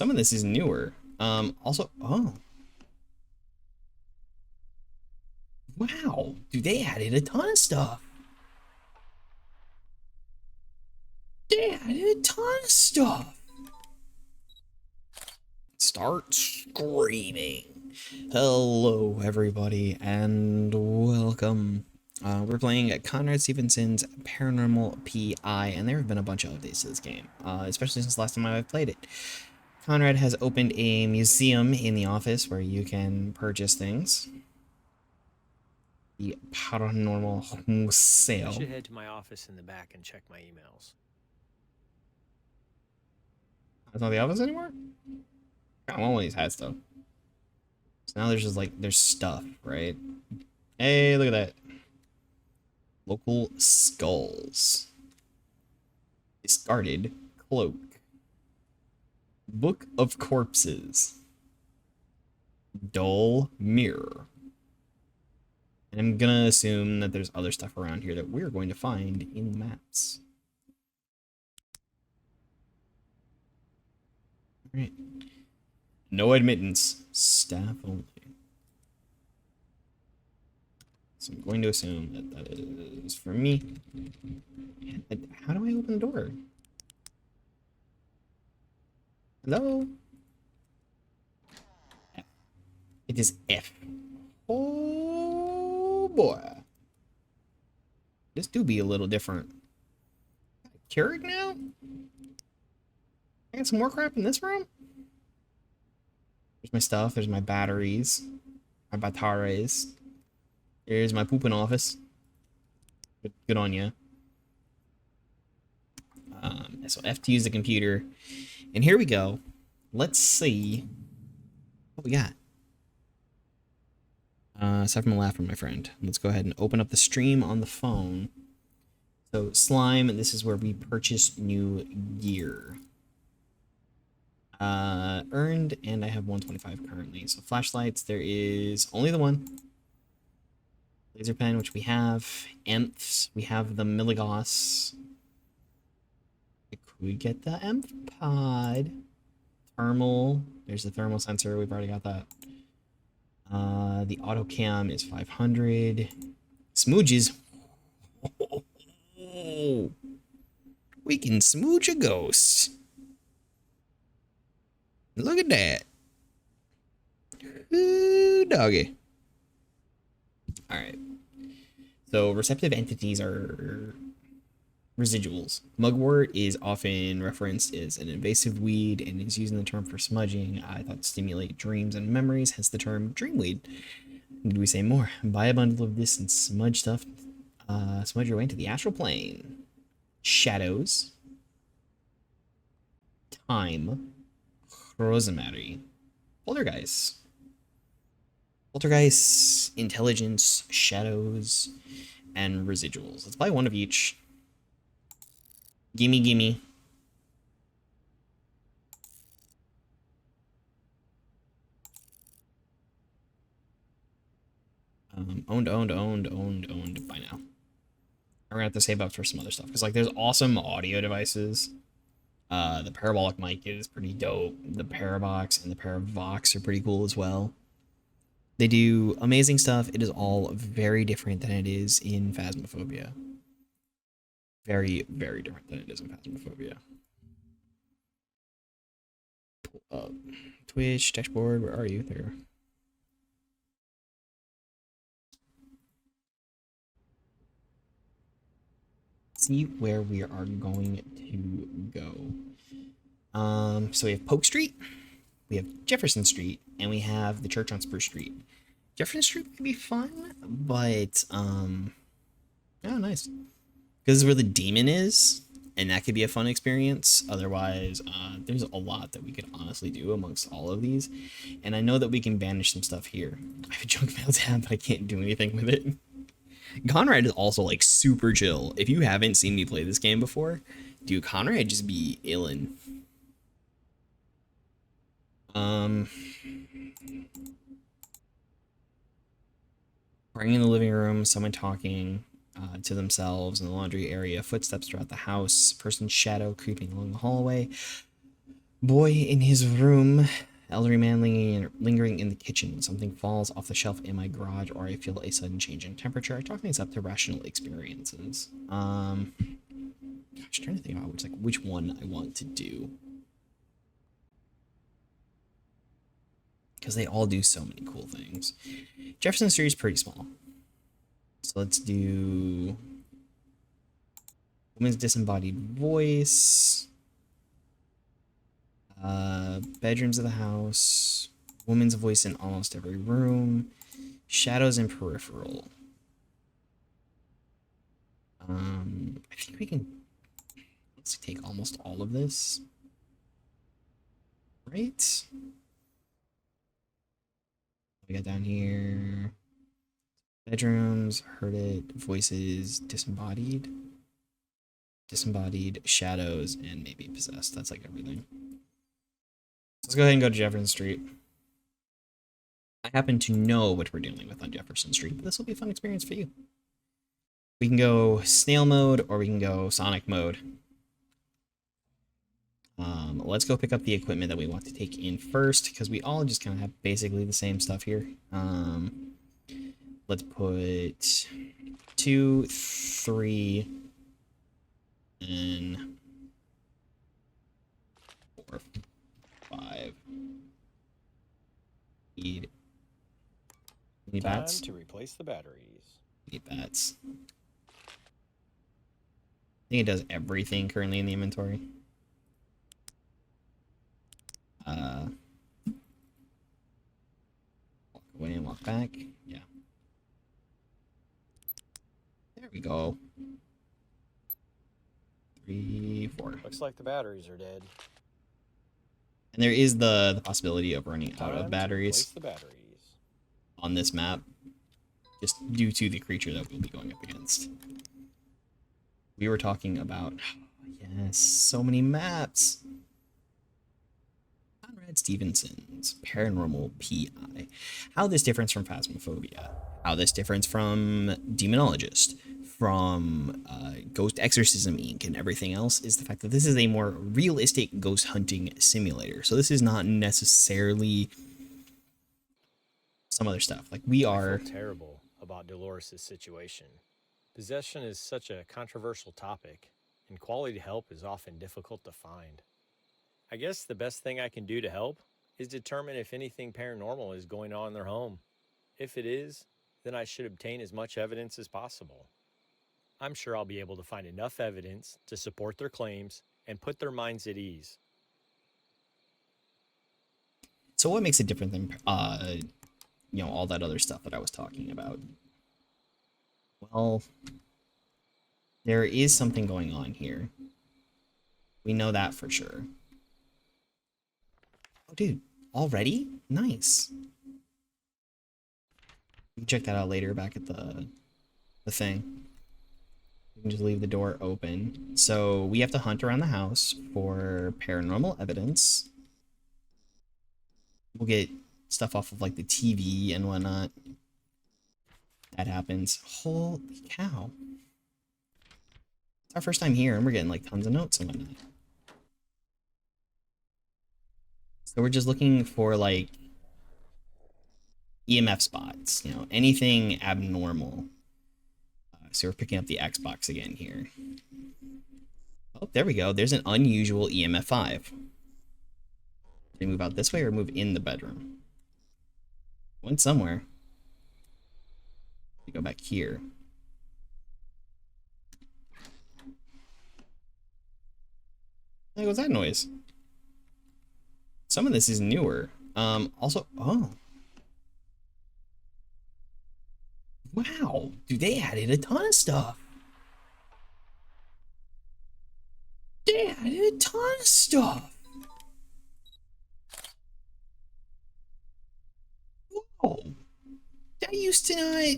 Some of this is newer. Also, oh. Wow, dude, they added a ton of stuff. They added a ton of stuff. Start screaming. Hello, everybody, and welcome. We're playing at Conrad Stevenson's Paranormal PI, and there have been a bunch of updates to this game, especially since last time I've played it. Conrad has opened a museum in the office where you can purchase things. The Paranormal Museo. I should head to my office in the back and check my emails. That's not the office anymore? I don't want one of these hats, though. So now there's just like, there's stuff, right? Hey, look at that. Local skulls. Discarded cloak. Book of corpses. Dull mirror. And I'm gonna assume that there's other stuff around here that we're going to find in the maps. Alright. No admittance. Staff only. So I'm going to assume that that is for me. How do I open the door? Hello? F. It is F. Oh boy. This do be a little different. Keurig now? I got some more crap in this room? There's my stuff, there's my batteries. My batares. Here's my pooping office. Good on ya. So F to use the computer. And here we go. Let's see what we got. Aside from a laugh from my friend. Let's go ahead and open up the stream on the phone. So slime, this is where we purchase new gear. Earned, and I have 125 currently. So flashlights, there is only the one. Laser pen, which we have. ENVTs, we have the Milligauss. Could we get the ENVT pod? Thermal, there's the thermal sensor, we've already got that. The auto cam is 500. Smooges. Oh, we can smooch a ghost. Look at that. Ooh, doggy. Alright. So receptive entities are residuals. Mugwort is often referenced as an invasive weed and is used in the term for smudging. I thought to stimulate dreams and memories, hence the term dreamweed. Did we say more? Buy a bundle of this and smudge stuff. Smudge your way into the astral plane. Shadows. Time. Rosemary. Poltergeist. Poltergeist, intelligence, shadows, and residuals. Let's buy one of each. Gimme, gimme. Owned by now. We're gonna have to save up for some other stuff because like there's awesome audio devices. The parabolic mic is pretty dope. The Parabox and the Paravox are pretty cool as well. They do amazing stuff. It is all very different than it is in Phasmophobia. Very, very different than it is in Phasmophobia. Pull up Twitch, dashboard, where are you? There. See where we are going to go. So we have Polk Street, we have Jefferson Street, and we have the church on Spruce Street. Jefferson Street could be fun, but oh, nice, because this is where the demon is, and that could be a fun experience. Otherwise, there's a lot that we could honestly do amongst all of these, and I know that we can banish some stuff here. I have a junk mail tab, but I can't do anything with it. Conrad is also like super chill. If you haven't seen me play this game before, dude, Conrad just be illin'. Crying in the living room, someone talking to themselves in the laundry area, footsteps throughout the house, person's shadow creeping along the hallway. Boy in his room. Elderly man lingering in the kitchen. Something falls off the shelf in my garage, or I feel a sudden change in temperature. I chalk things up to rational experiences. Gosh, trying to think about which one I want to do, because they all do so many cool things. Jefferson Street is pretty small, so let's do woman's disembodied voice. Bedrooms of the house. Woman's voice in almost every room. Shadows in peripheral. I think we can, let's take almost all of this. Right? We got down here. Bedrooms, heard it, voices, disembodied. Disembodied, shadows, and maybe possessed. That's like everything. Let's go ahead and go to Jefferson Street. I happen to know what we're dealing with on Jefferson Street, but this will be a fun experience for you. We can go snail mode, or we can go Sonic mode. Let's go pick up the equipment that we want to take in first, because we all just kind of have basically the same stuff here. Let's put 2, 3, and 4, 5. Need bats? Time to replace the batteries. Need bats. I think it does everything currently in the inventory. Walk away and walk back. Yeah. There we go. 3, 4. Looks like the batteries are dead. And there is the possibility of running out of batteries The batteries on this map, just due to the creature that we'll be going up against. We were talking about, yes, so many maps. Conrad Stevenson's Paranormal PI. How this differs from Phasmophobia. How this differs from Demonologist, from Ghost Exorcism Inc. and everything else is the fact that this is a more realistic ghost hunting simulator. So this is not necessarily some other stuff. Like we are... I feel terrible about Dolores' situation. Possession is such a controversial topic, and quality help is often difficult to find. I guess the best thing I can do to help is determine if anything paranormal is going on in their home. If it is, then I should obtain as much evidence as possible. I'm sure I'll be able to find enough evidence to support their claims and put their minds at ease. So what makes it different than, all that other stuff that I was talking about? Well, there is something going on here. We know that for sure. Oh, dude, already? Nice. We can check that out later back at the thing. We can just leave the door open. So we have to hunt around the house for paranormal evidence. We'll get stuff off of like the TV and whatnot. That happens. Holy cow. It's our first time here and we're getting like tons of notes and whatnot. So we're just looking for like EMF spots, anything abnormal. So we're picking up the Xbox again here. Oh, there we go. There's an unusual EMF 5. Should we move out this way or move in the bedroom? Went somewhere. We go back here. What was that noise? Some of this is newer. Also, oh. Wow, dude, they added a ton of stuff. They added a ton of stuff. Whoa. That used to not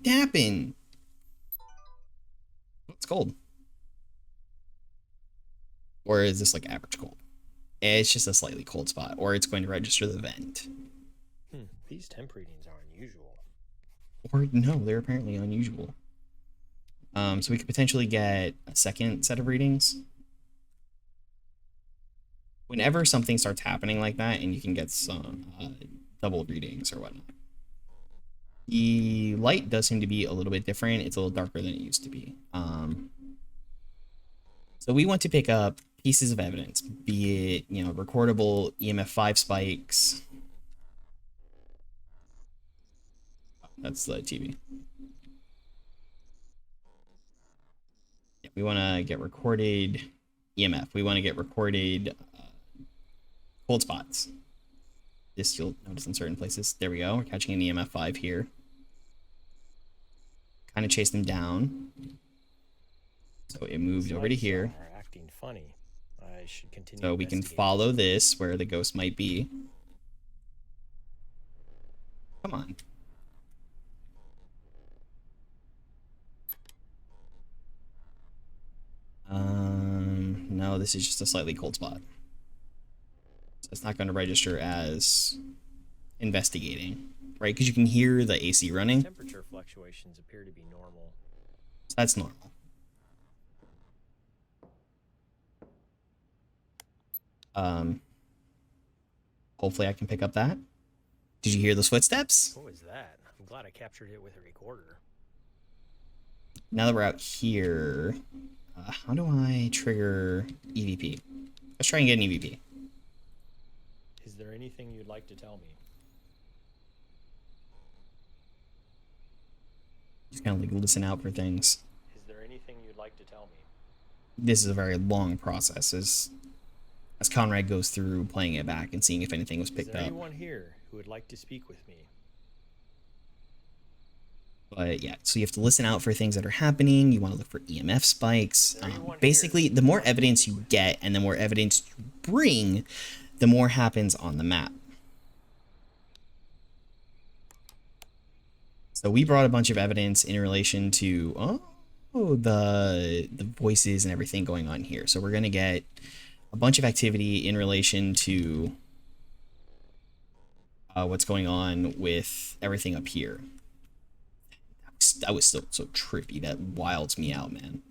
happen. It's cold. Or is this like average cold? It's just a slightly cold spot, or it's going to register the vent. These temp readings are unusual. Or no, they're apparently unusual. So we could potentially get a second set of readings. whenever something starts happening like that, and you can get some double readings or whatnot. The light does seem to be a little bit different. It's a little darker than it used to be. So we want to pick up pieces of evidence, be it, recordable EMF5 spikes. That's the TV. Yeah, we want to get recorded EMF. We want to get recorded cold spots. This you'll notice in certain places. There we go. We're catching an EMF5 here. Kind of chase them down. So it moved over to here. Are acting funny. I should continue. So we can follow this where the ghost might be. Come on. No, this is just a slightly cold spot. So it's not going to register as investigating, right? Because you can hear the AC running. Temperature fluctuations appear to be normal. So that's normal. Hopefully I can pick up that. Did you hear those footsteps? What was that? I'm glad I captured it with a recorder. Now that we're out here, how do I trigger EVP? Let's try and get an EVP. Is there anything you'd like to tell me? Just kind of like listen out for things. Is there anything you'd like to tell me? This is a very long process as Conrad goes through playing it back and seeing if anything was picked up. Is there anyone here who would like to speak with me? But yeah, so you have to listen out for things that are happening. You want to look for EMF spikes. Basically, the more evidence you get and the more evidence you bring, the more happens on the map. So we brought a bunch of evidence in relation to the voices and everything going on here. So we're going to get a bunch of activity in relation to what's going on with everything up here. That was still so trippy. That wilds me out, man.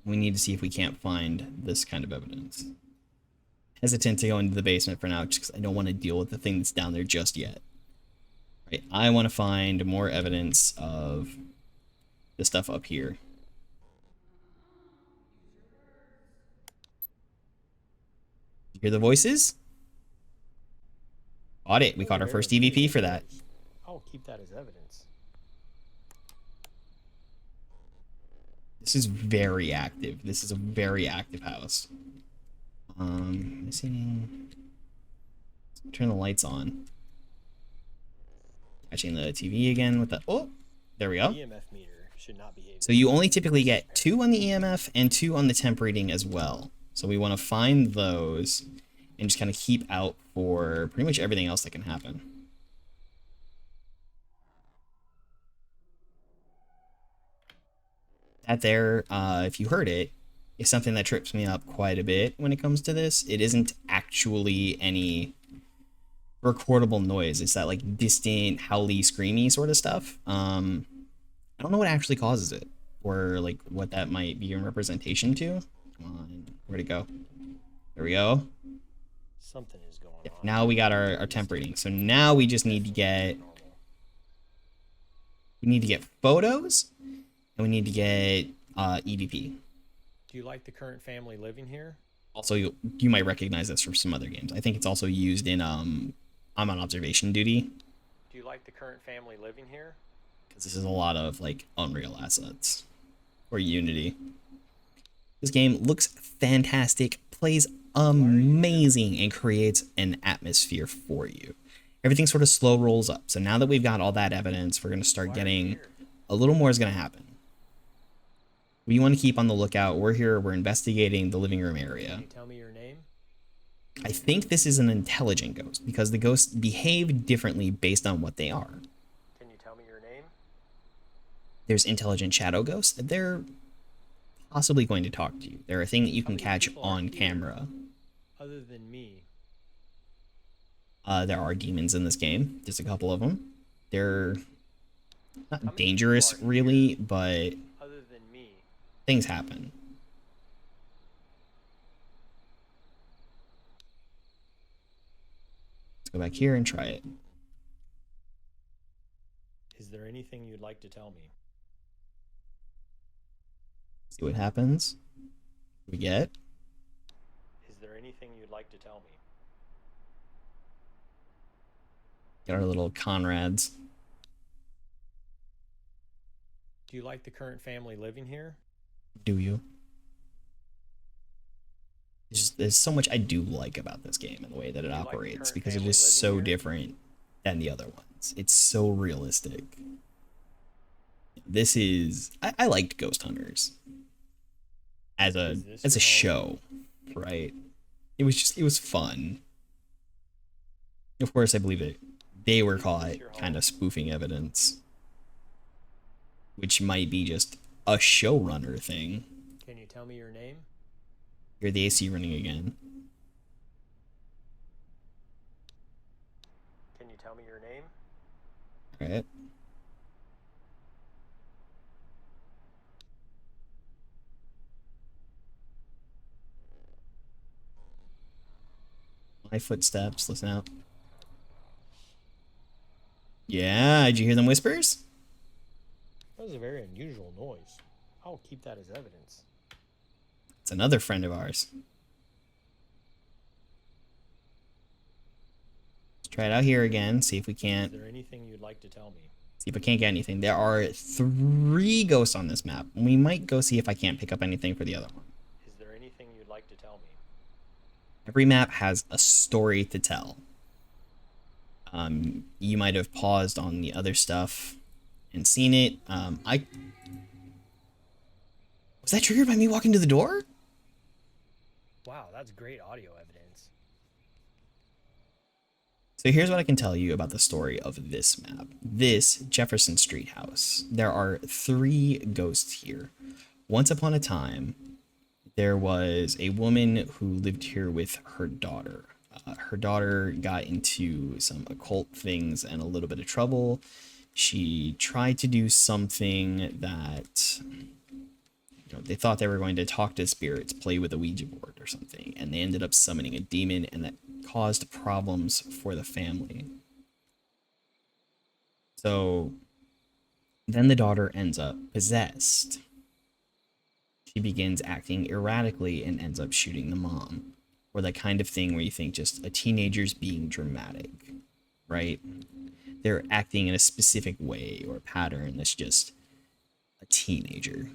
We need to see if we can't find this kind of evidence. Hesitant to go into the basement for now, just because I don't want to deal with the thing that's down there just yet. Right, I want to find more evidence of the stuff up here. You hear the voices? Caught it. We caught our first EVP for that. I'll keep that as evidence. This is very active. This is a very active house. Missing. Turn the lights on. Catching the TV again with the. Oh, there we go. EMF meter should not behave. So you only typically get 2 on the EMF and 2 on the temp reading as well. So we want to find those and just kind of keep out for pretty much everything else that can happen. That there, if you heard it, is something that trips me up quite a bit when it comes to this. It isn't actually any recordable noise. It's that like distant, howly, screamy sort of stuff. I don't know what actually causes it, or like what that might be in representation to. Come on, where'd it go? There we go. Something is going on. Now we got our temp reading. So now we just need to get photos, and we need to get EVP. Do you like the current family living here? Also, you might recognize this from some other games. I think it's also used in I'm on observation duty. Do you like the current family living here? Because this is a lot of like Unreal assets or Unity. This game looks fantastic, plays amazing, and creates an atmosphere for you. Everything sort of slow rolls up. So now that we've got all that evidence, we're going to start getting a little more is going to happen. We want to keep on the lookout. We're here. We're investigating the living room area. Can you tell me your name? I think this is an intelligent ghost because the ghosts behave differently based on what they are. Can you tell me your name? There's intelligent shadow ghosts. They're possibly going to talk to you. They're a thing that you can catch on camera. Other than me. There are demons in this game. There's a couple of them. They're not dangerous, really, but Other than me. Things happen. Let's go back here and try it. Is there anything you'd like to tell me? See what happens. We get. Is there anything you'd like to tell me? Get our little Conrads. Do you like the current family living here? Do you? There's so much I do like about this game and the way that it operates because it is so different than the other ones. It's so realistic. This is I liked Ghost Hunters as a show, right? It was fun. Of course, I believe it. They were caught kind of spoofing evidence, which might be just a showrunner thing. Can you tell me your name? Hear the AC running again. Can you tell me your name? All right. My footsteps. Listen out. Yeah, did you hear them whispers? That was a very unusual noise. I'll keep that as evidence. It's another friend of ours. Let's try it out here again. See if we can't. Is there anything you'd like to tell me? See if I can't get anything. There are 3 ghosts on this map. We might go see if I can't pick up anything for the other one. Is there anything you'd like to tell me? Every map has a story to tell. You might have paused on the other stuff and seen it. Was that triggered by me walking to the door? Wow, that's great audio evidence. So here's what I can tell you about the story of this map. This Jefferson Street house. There are 3 ghosts here. Once upon a time, there was a woman who lived here with her daughter. Her daughter got into some occult things and a little bit of trouble. She tried to do something that, they thought they were going to talk to spirits, play with a Ouija board or something, and they ended up summoning a demon, and that caused problems for the family. So then the daughter ends up possessed. She begins acting erratically and ends up shooting the mom. Or that kind of thing where you think just a teenager's being dramatic, right? They're acting in a specific way or pattern that's just a teenager.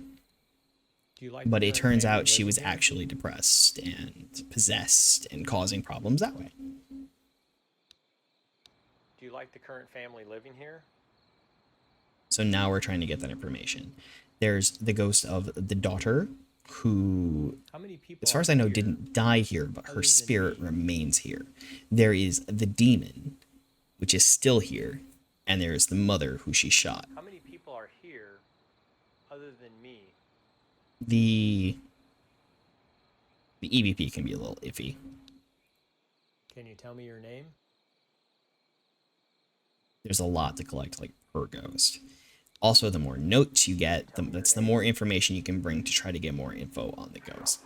But it turns out she was actually depressed and possessed and causing problems that way. Do you like the current family living here? So now we're trying to get that information. There's the ghost of the daughter, who, as far as I know, didn't die here, but her spirit remains here. There is the demon, which is still here, and there is the mother who she shot. How many people are here other than me? The EVP can be a little iffy. Can you tell me your name? There's a lot to collect, like, per ghost. Also, the more notes you get, that's the more information you can bring to try to get more info on the ghost.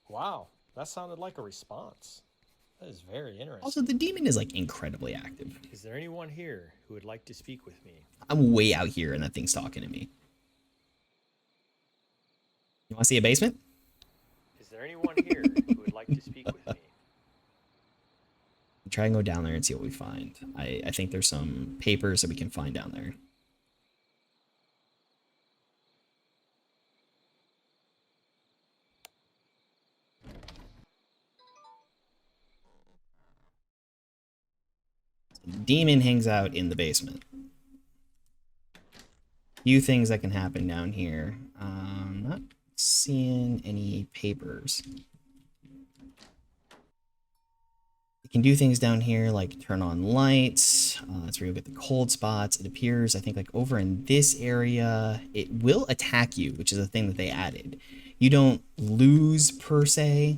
Wow, that sounded like a response. That is very interesting. Also, the demon is, like, incredibly active. Is there anyone here who would like to speak with me? I'm way out here and that thing's talking to me. You want to see a basement? Is there anyone here who would like to speak with me? Try and go down there and see what we find. I think there's some papers that we can find down there. The demon hangs out in the basement. Few things that can happen down here. Not seeing any papers. Can do things down here like turn on lights. That's where you'll get the cold spots. It appears, I think, like over in this area, it will attack you, which is a thing that they added. You don't lose per se,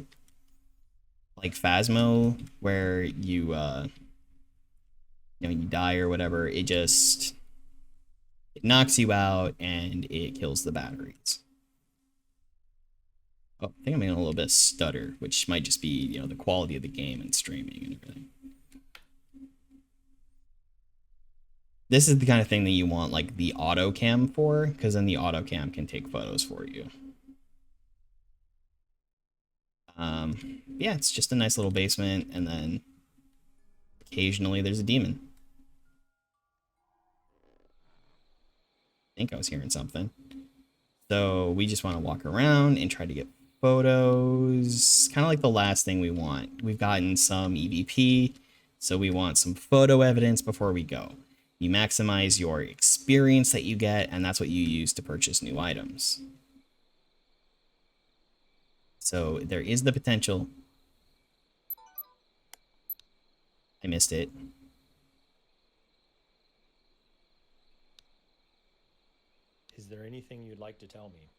like Phasmo, where you you die or whatever. It just It knocks you out and it kills the batteries. Oh, I think I'm getting a little bit of stutter, which might just be, you know, the quality of the game and streaming and everything. This is the kind of thing that you want like the auto cam for, because then the auto cam can take photos for you. Yeah, it's just a nice little basement, and then occasionally there's a demon. I think I was hearing something. So we just want to walk around and try to get photos. Kind of like the last thing we want. We've gotten some EVP, so we want some photo evidence before we go. You maximize your experience that you get, and that's what you use to purchase new items. So there is the potential. I missed it. Is there anything you'd like to tell me?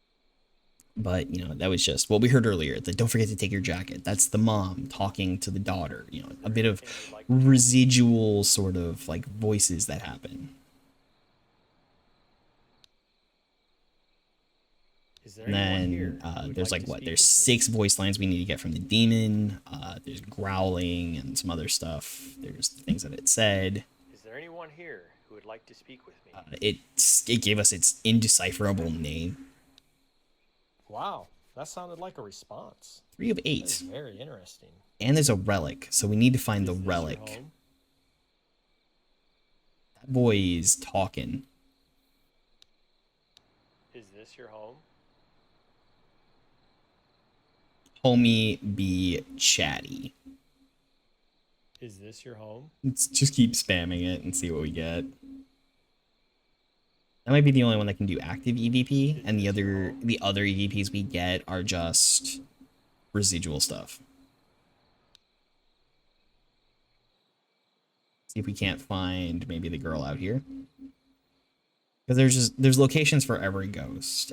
But, you know, that was just what we heard earlier. That don't forget to take your jacket. That's the mom talking to the daughter. You know, a bit of residual sort of like voices that happen. And then there's like what? There's 6 voice lines we need to get from the demon. There's growling and some other stuff. There's things that it said. Is there anyone here who would like to speak with me? It gave us its indecipherable name. Wow, that sounded like a response. 3 of 8. That's very interesting. And there's a relic, so we need to find the relic. That boy is talking. Is this your home? Homie be chatty. Is this your home? Let's just keep spamming it and see what we get. That might be the only one that can do active EVP, and the other EVPs we get are just residual stuff. See if we can't find maybe the girl out here. Because there's locations for every ghost.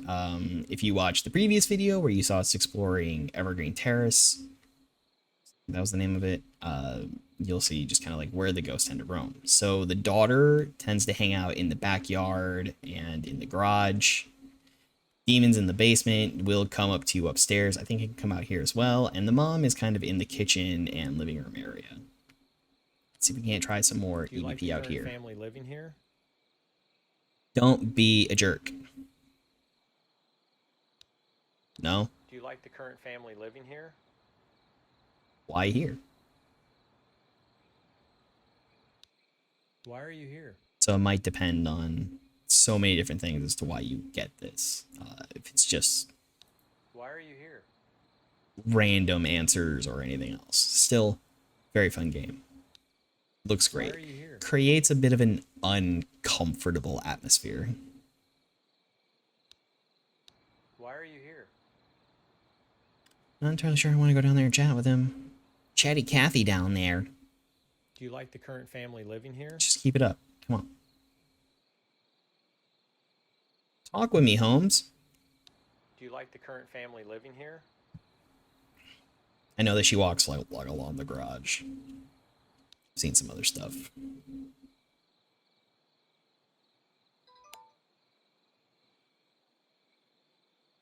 If you watched the previous video where you saw us exploring Evergreen Terrace, that was the name of it, you'll see just kind of like where the ghosts tend to roam. So the daughter tends to hang out in the backyard and in the garage. Demons in the basement will come up to you upstairs. I think it can come out here as well. And the mom is kind of in the kitchen and living room area. Let's see if we can't try some more EVP out here. Family living here? Don't be a jerk. No? Do you like the current family living here? Why here? Why are you here? So it might depend on so many different things as to why you get this. If it's just why are you here? Random answers or anything else. Still, very fun game. Looks great. Why are you here? Creates a bit of an uncomfortable atmosphere. Why are you here? Not entirely sure I want to go down there and chat with him. Chatty Cathy down there. Do you like the current family living here? Just keep it up. Come on. Talk with me, Holmes. Do you like the current family living here? I know that she walks like along the garage. I've seen some other stuff.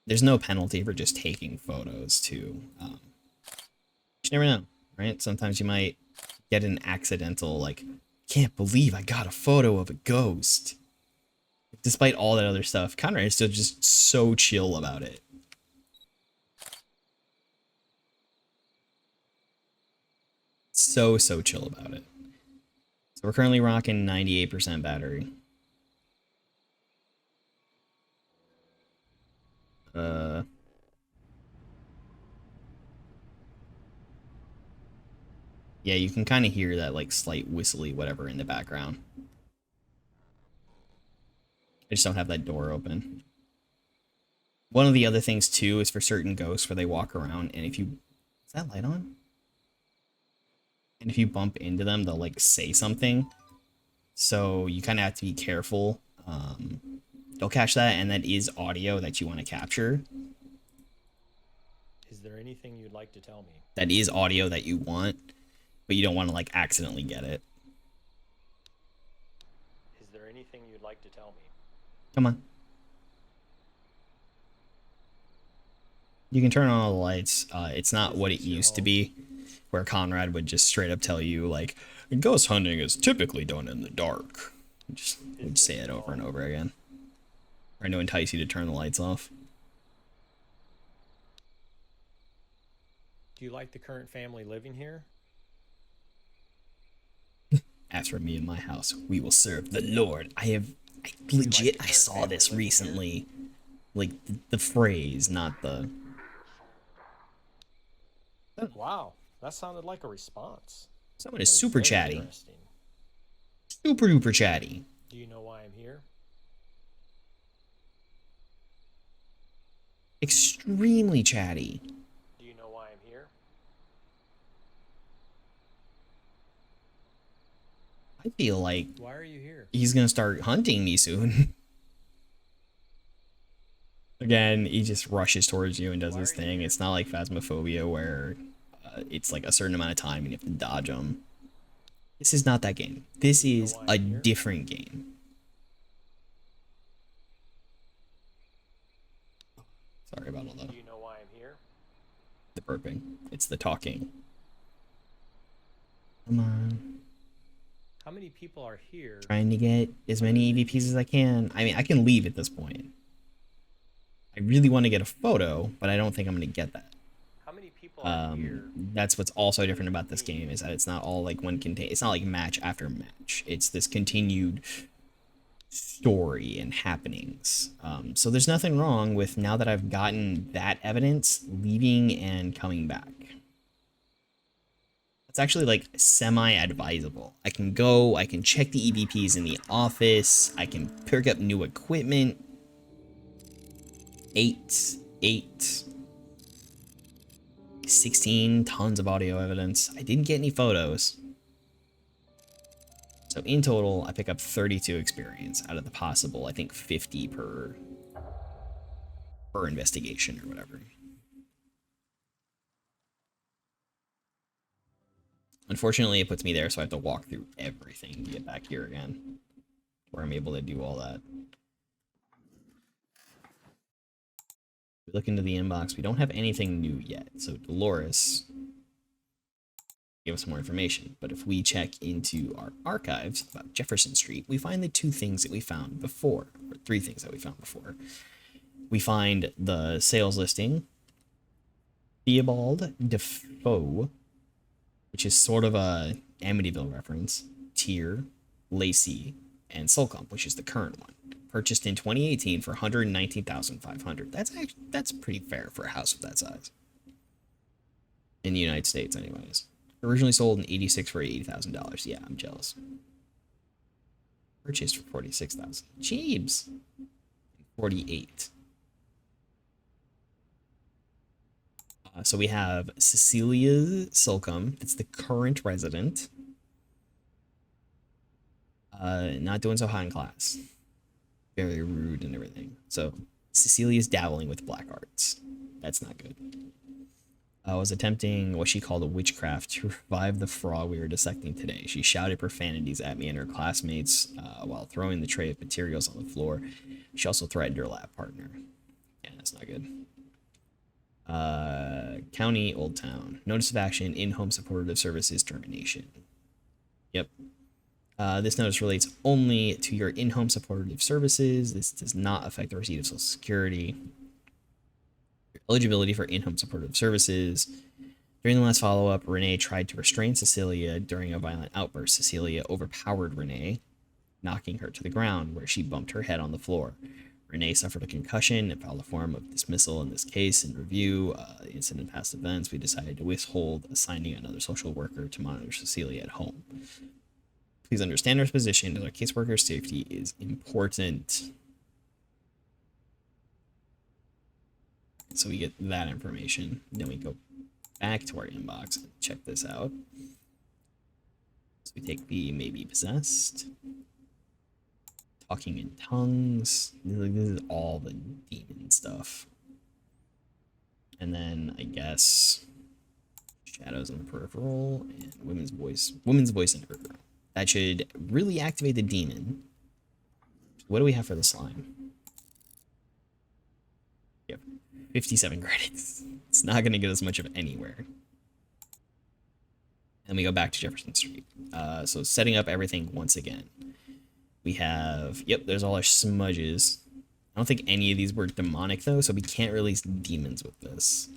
There's no penalty for just taking photos, too. You never know, right? Sometimes you might get an accidental, like, can't believe I got a photo of a ghost. Despite all that other stuff, Conrad is still just so chill about it. So chill about it. So we're currently rocking 98% battery. Yeah, you can kind of hear that like slight whistly whatever in the background. I just don't have that door open. One of the other things too is for certain ghosts where they walk around and if you... Is that light on? And if you bump into them, they'll like say something. So you kind of have to be careful. They'll catch that, and that is audio that you want to capture. Is there anything you'd like to tell me? That is audio that you want, but you don't want to like accidentally get it. Is there anything you'd like to tell me? Come on. You can turn on all the lights. It's not what it used to be, where Conrad would just straight up tell you, like, ghost hunting is typically done in the dark. Just would say it over and over again. Trying to entice you to turn the lights off. Do you like the current family living here? As for me and my house, we will serve the Lord. I legit, I saw this recently. Like, the phrase, not the... Wow, that sounded like a response. Someone is super chatty. Interesting. Super duper chatty. Do you know why I'm here? Extremely chatty. Do you know why I'm here? I feel like Why are you here? he's gonna start hunting me soon. Again, he just rushes towards you and does his thing. It's not like Phasmophobia where it's like a certain amount of time and you have to dodge him. This is not that game. This is a different game. Sorry about all that. Do you know why I'm here? The burping. It's the talking. Come on. How many people are here? Trying to get as many EVPs as I can. I mean, I can leave at this point. I really want to get a photo, but I don't think I'm going to get that. How many people are here? That's what's also different about this game, is that it's not all like it's not like match after match. It's this continued story and happenings. So there's nothing wrong with, now that I've gotten that evidence, leaving and coming back. It's actually like semi-advisable. I can go, I can check the EVPs in the office, I can pick up new equipment. 16 tons of audio evidence. I didn't get any photos. So in total, I pick up 32 experience out of the possible, I think 50 per investigation or whatever. Unfortunately, it puts me there, so I have to walk through everything to get back here again, where I'm able to do all that. We look into the inbox. We don't have anything new yet. So Dolores gave us more information. But if we check into our archives about Jefferson Street, we find the two things that we found before, or three things that we found before. We find the sales listing, Theobald Defoe, which is sort of a Amityville reference, Tyr, Lacey, and Solcombe, which is the current one. Purchased in 2018 for $119,500. That's pretty fair for a house of that size. In the United States, anyways. Originally sold in '86 for $80,000. Yeah, I'm jealous. Purchased for $46,000. Jeebs. 48. So we have Cecilia Solcombe. It's the current resident. Not doing so hot in class. Very rude and everything. So Cecilia's dabbling with black arts. That's not good. I was attempting what she called a witchcraft to revive the frog we were dissecting today. She shouted profanities at me and her classmates while throwing the tray of materials on the floor. She also threatened her lab partner. Yeah, that's not good. County, Old Town. Notice of action, in-home supportive services termination. Yep. This notice relates only to your in-home supportive services. This does not affect the receipt of Social Security. Your eligibility for in-home supportive services. During the last follow-up, Renee tried to restrain Cecilia during a violent outburst. Cecilia overpowered Renee, knocking her to the ground, where she bumped her head on the floor. Renee suffered a concussion and filed a form of dismissal in this case. In review, the incident and past events, we decided to withhold assigning another social worker to monitor Cecilia at home. Please understand our position as our caseworker's safety is important. So we get that information. Then we go back to our inbox and check this out. So we take the maybe possessed. Talking in tongues. This is all the demon stuff. And then I guess shadows in the peripheral and women's voice in the peripheral. That should really activate the demon. What do we have for the slime? 57 credits. It's not going to get us much of anywhere. And we go back to Jefferson Street. So setting up everything once again. We have, yep, there's all our smudges. I don't think any of these were demonic though, so we can't release demons with this.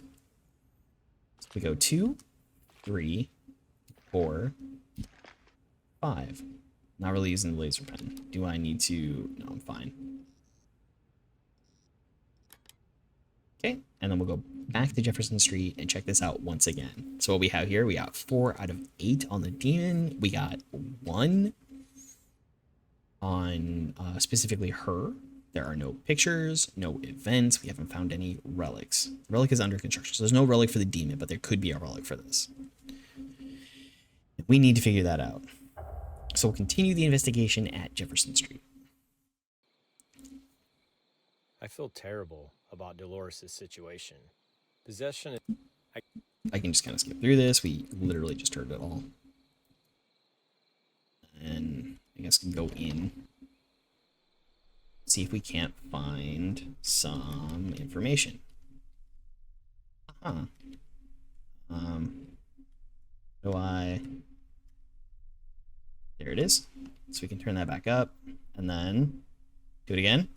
So we go 2, 3, 4, 5. Not really using the laser pen. Do I need to? No, I'm fine. Okay, and then we'll go back to Jefferson Street and check this out once again. So what we have here, we got 4 out of 8 on the demon. We got 1 on specifically her. There are no pictures, no events. We haven't found any relics. The relic is under construction. So there's no relic for the demon, but there could be a relic for this. We need to figure that out. So we'll continue the investigation at Jefferson Street. I feel terrible about Dolores' situation. Possession is... I can just kind of skip through this. We literally just heard it all. And I guess go in. See if we can't find some information. Do I... There it is. So we can turn that back up and then do it again.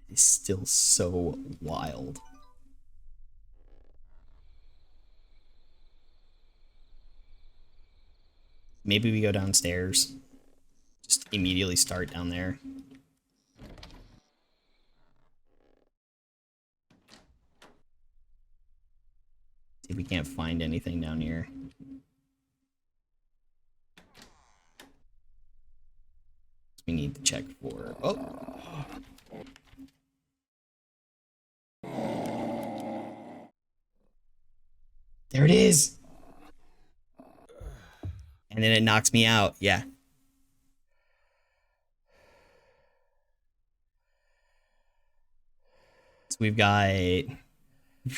It's still so wild. Maybe we go downstairs. Just immediately start down there. See if we can't find anything down here. We need to check for... Oh! There it is! And then it knocks me out, yeah. So we've got a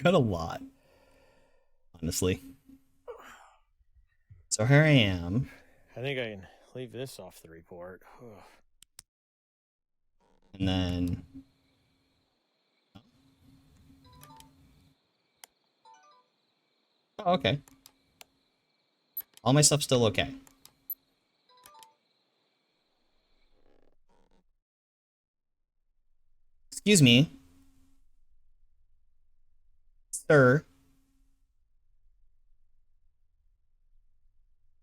lot, honestly. So here I am. I think I can leave this off the report. And then... Oh, okay. All my stuff's still okay. Excuse me. Sir.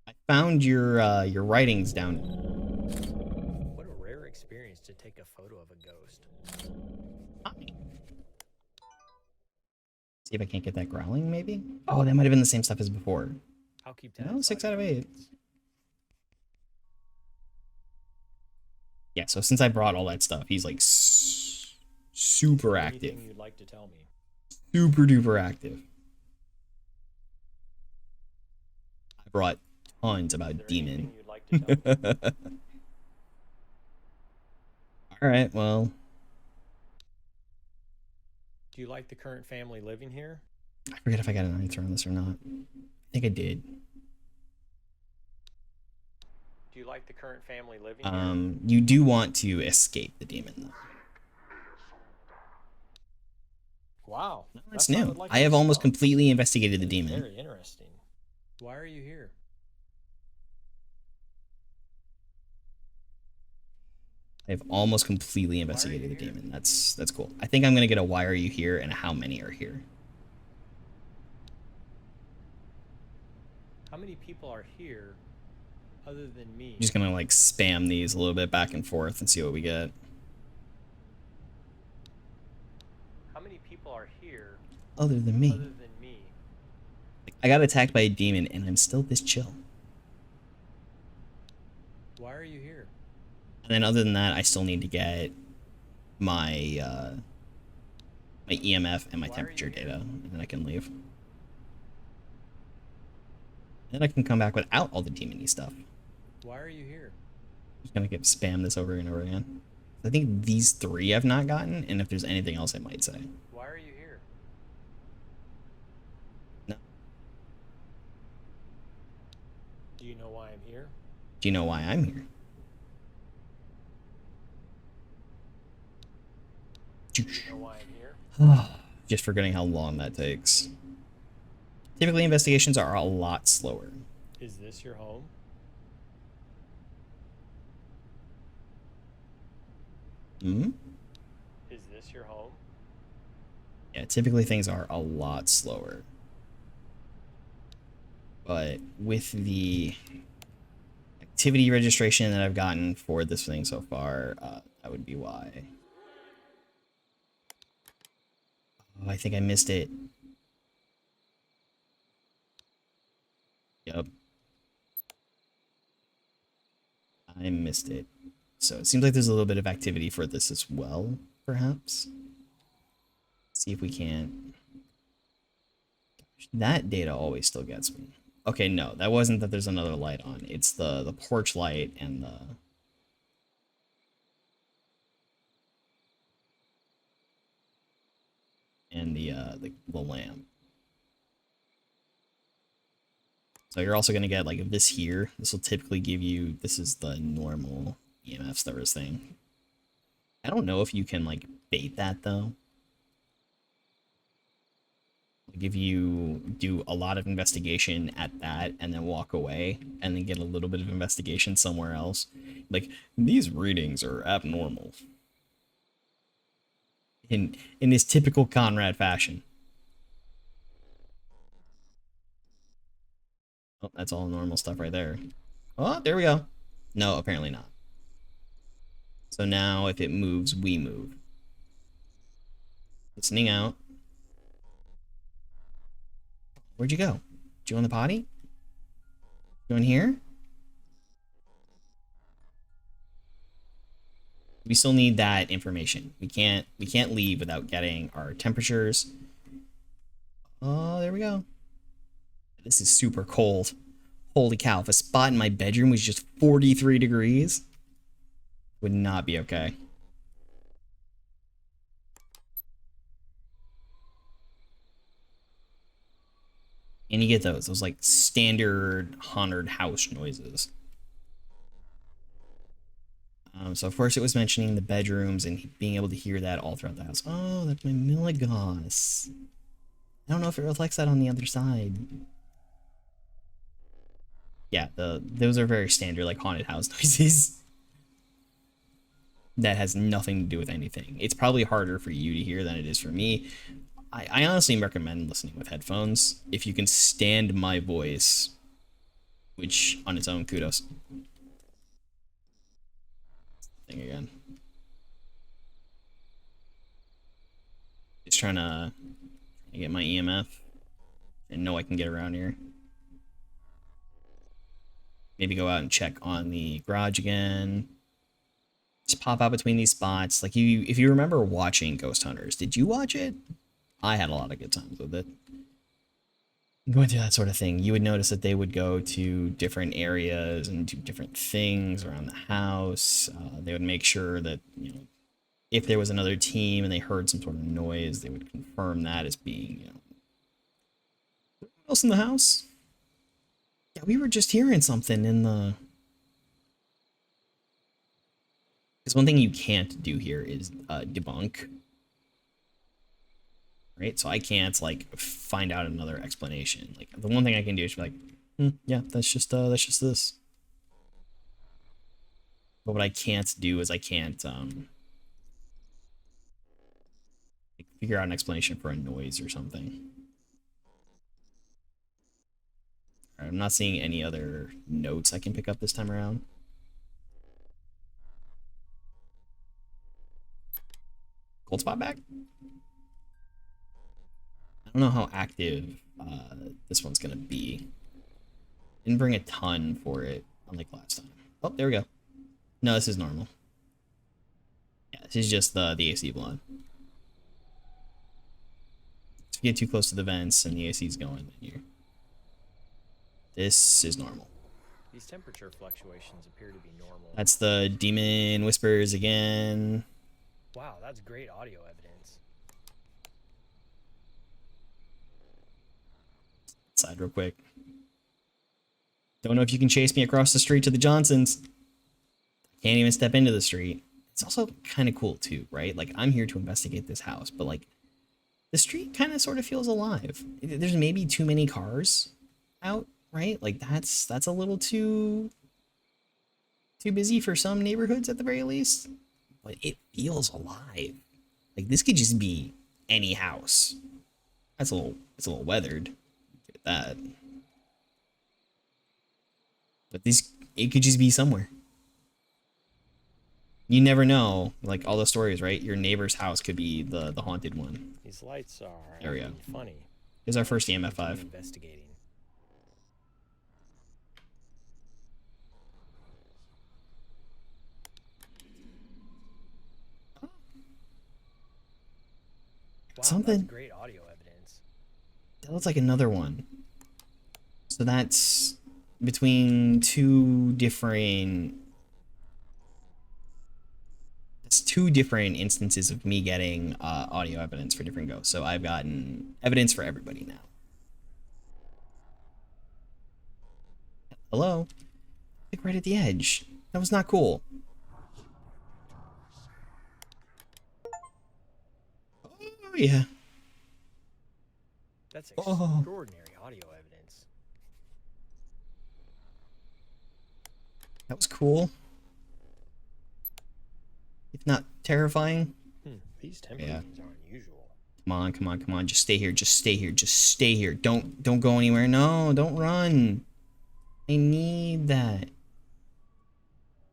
I found your writings down. What a rare experience to take a photo of a ghost. Hi. See if I can't get that growling, maybe? Oh, that might have been the same stuff as before. I'll keep No, 6 out of 8. Yeah, so since I brought all that stuff, he's like super active. Anything you'd like to tell me? Super duper active. I brought tons about demon. Like to tell me? Alright, well. Do you like the current family living here? I forget if I got an answer on this or not. I think I did. Do you like the current family living here? You do want to escape the demon, though. Wow. No, that's new. I have almost completely investigated the demon. Very interesting. Why are you here? I have almost completely investigated the demon. That's cool. I think I'm gonna get a why are you here and a how many are here. How many people are here other than me? I'm just gonna like spam these a little bit back and forth and see what we get. How many people are here Other than me. other than me? I got attacked by a demon and I'm still this chill. Why are you here? And then other than that, I still need to get my my EMF and my temperature data, and then I can leave. And then I can come back without all the demon-y stuff. Why are you here? I'm just gonna get spam this over and over again. I think these 3 I've not gotten, and if there's anything else I might say. Why are you here? No. Do you know why I'm here? Do you know why I'm here? You know why I'm here? Just forgetting how long that takes. Typically, investigations are a lot slower. Is this your home? Hmm? Is this your home? Yeah, typically things are a lot slower. But with the activity registration that I've gotten for this thing so far, that would be why. Oh, I think I missed it. Yep. I missed it. So it seems like there's a little bit of activity for this as well, perhaps. See if we can. That data always still gets me. Okay, no, that wasn't that there's another light on. It's the porch light and the lamp. So you're also gonna get like this here. This will typically give you. This is the normal EMFs that we're seeing. I don't know if you can like bait that though. Like if you do a lot of investigation at that and then walk away and then get a little bit of investigation somewhere else, like these readings are abnormal. In this typical Conrad fashion. Oh, that's all normal stuff right there. Oh, there we go. No, apparently not. So now if it moves, we move. Listening out. Where'd you go? Did you go in the potty? You in here? We still need that information. We can't leave without getting our temperatures. Oh, there we go. This is super cold. Holy cow, if a spot in my bedroom was just 43 degrees, would not be okay. And you get those like standard haunted house noises. So of course it was mentioning the bedrooms and being able to hear that all throughout the house. Oh, that's my Milligauss. I don't know if it reflects that on the other side. Yeah, those are very standard like haunted house noises. That has nothing to do with anything. It's probably harder for you to hear than it is for me. I honestly recommend listening with headphones if you can stand my voice, which on its own, kudos. Thing again. Just trying to get my EMF and know I can get around here. Maybe go out and check on the garage again. Just pop out between these spots. Like if you remember watching Ghost Hunters, did you watch it? I had a lot of good times with it. Going through that sort of thing, you would notice that they would go to different areas and do different things around the house. They would make sure that, you know, if there was another team and they heard some sort of noise, they would confirm that as being, you know, what else in the house? Yeah, we were just hearing something in the. Because one thing you can't do here is debunk. Right, so I can't like find out another explanation. Like the one thing I can do is be like, yeah, that's just this. But what I can't do is I can't figure out an explanation for a noise or something. All right, I'm not seeing any other notes I can pick up this time around. Cold spot back. I don't know how active this one's gonna be. Didn't bring a ton for it, unlike last time. Oh, there we go. No, this is normal. Yeah, this is just the AC blowing. If you get too close to the vents and the AC's going, then you're. This is normal. These temperature fluctuations appear to be normal. That's the demon whispers again. Wow, that's great audio evidence. Side real quick. Don't know if you can chase me across the street to the Johnsons. Can't even step into the street. it's also kind of cool too, right? Like, I'm here to investigate this house, but like the street kind of sort of feels alive. There's maybe too many cars out, right? Like that's a little too busy for some neighborhoods at the very least, but it feels alive. Like this could just be any house. It's a little weathered. Look at that. But it could just be somewhere. You never know. Like all the stories, right? Your neighbor's house could be the haunted one. These lights are There we go. funny. Here's our first EMF 5. Investigating. Wow, Something. that's great audio evidence. That looks like another one. So that's between two different instances of me getting audio evidence for different ghosts. So I've gotten evidence for everybody now. Hello? Like right at the edge. That was not cool. Oh yeah. That's extraordinary audio evidence. That was cool. If not terrifying. These temper readings are unusual. Come on. Just stay here. Don't go anywhere. No, don't run. I need that.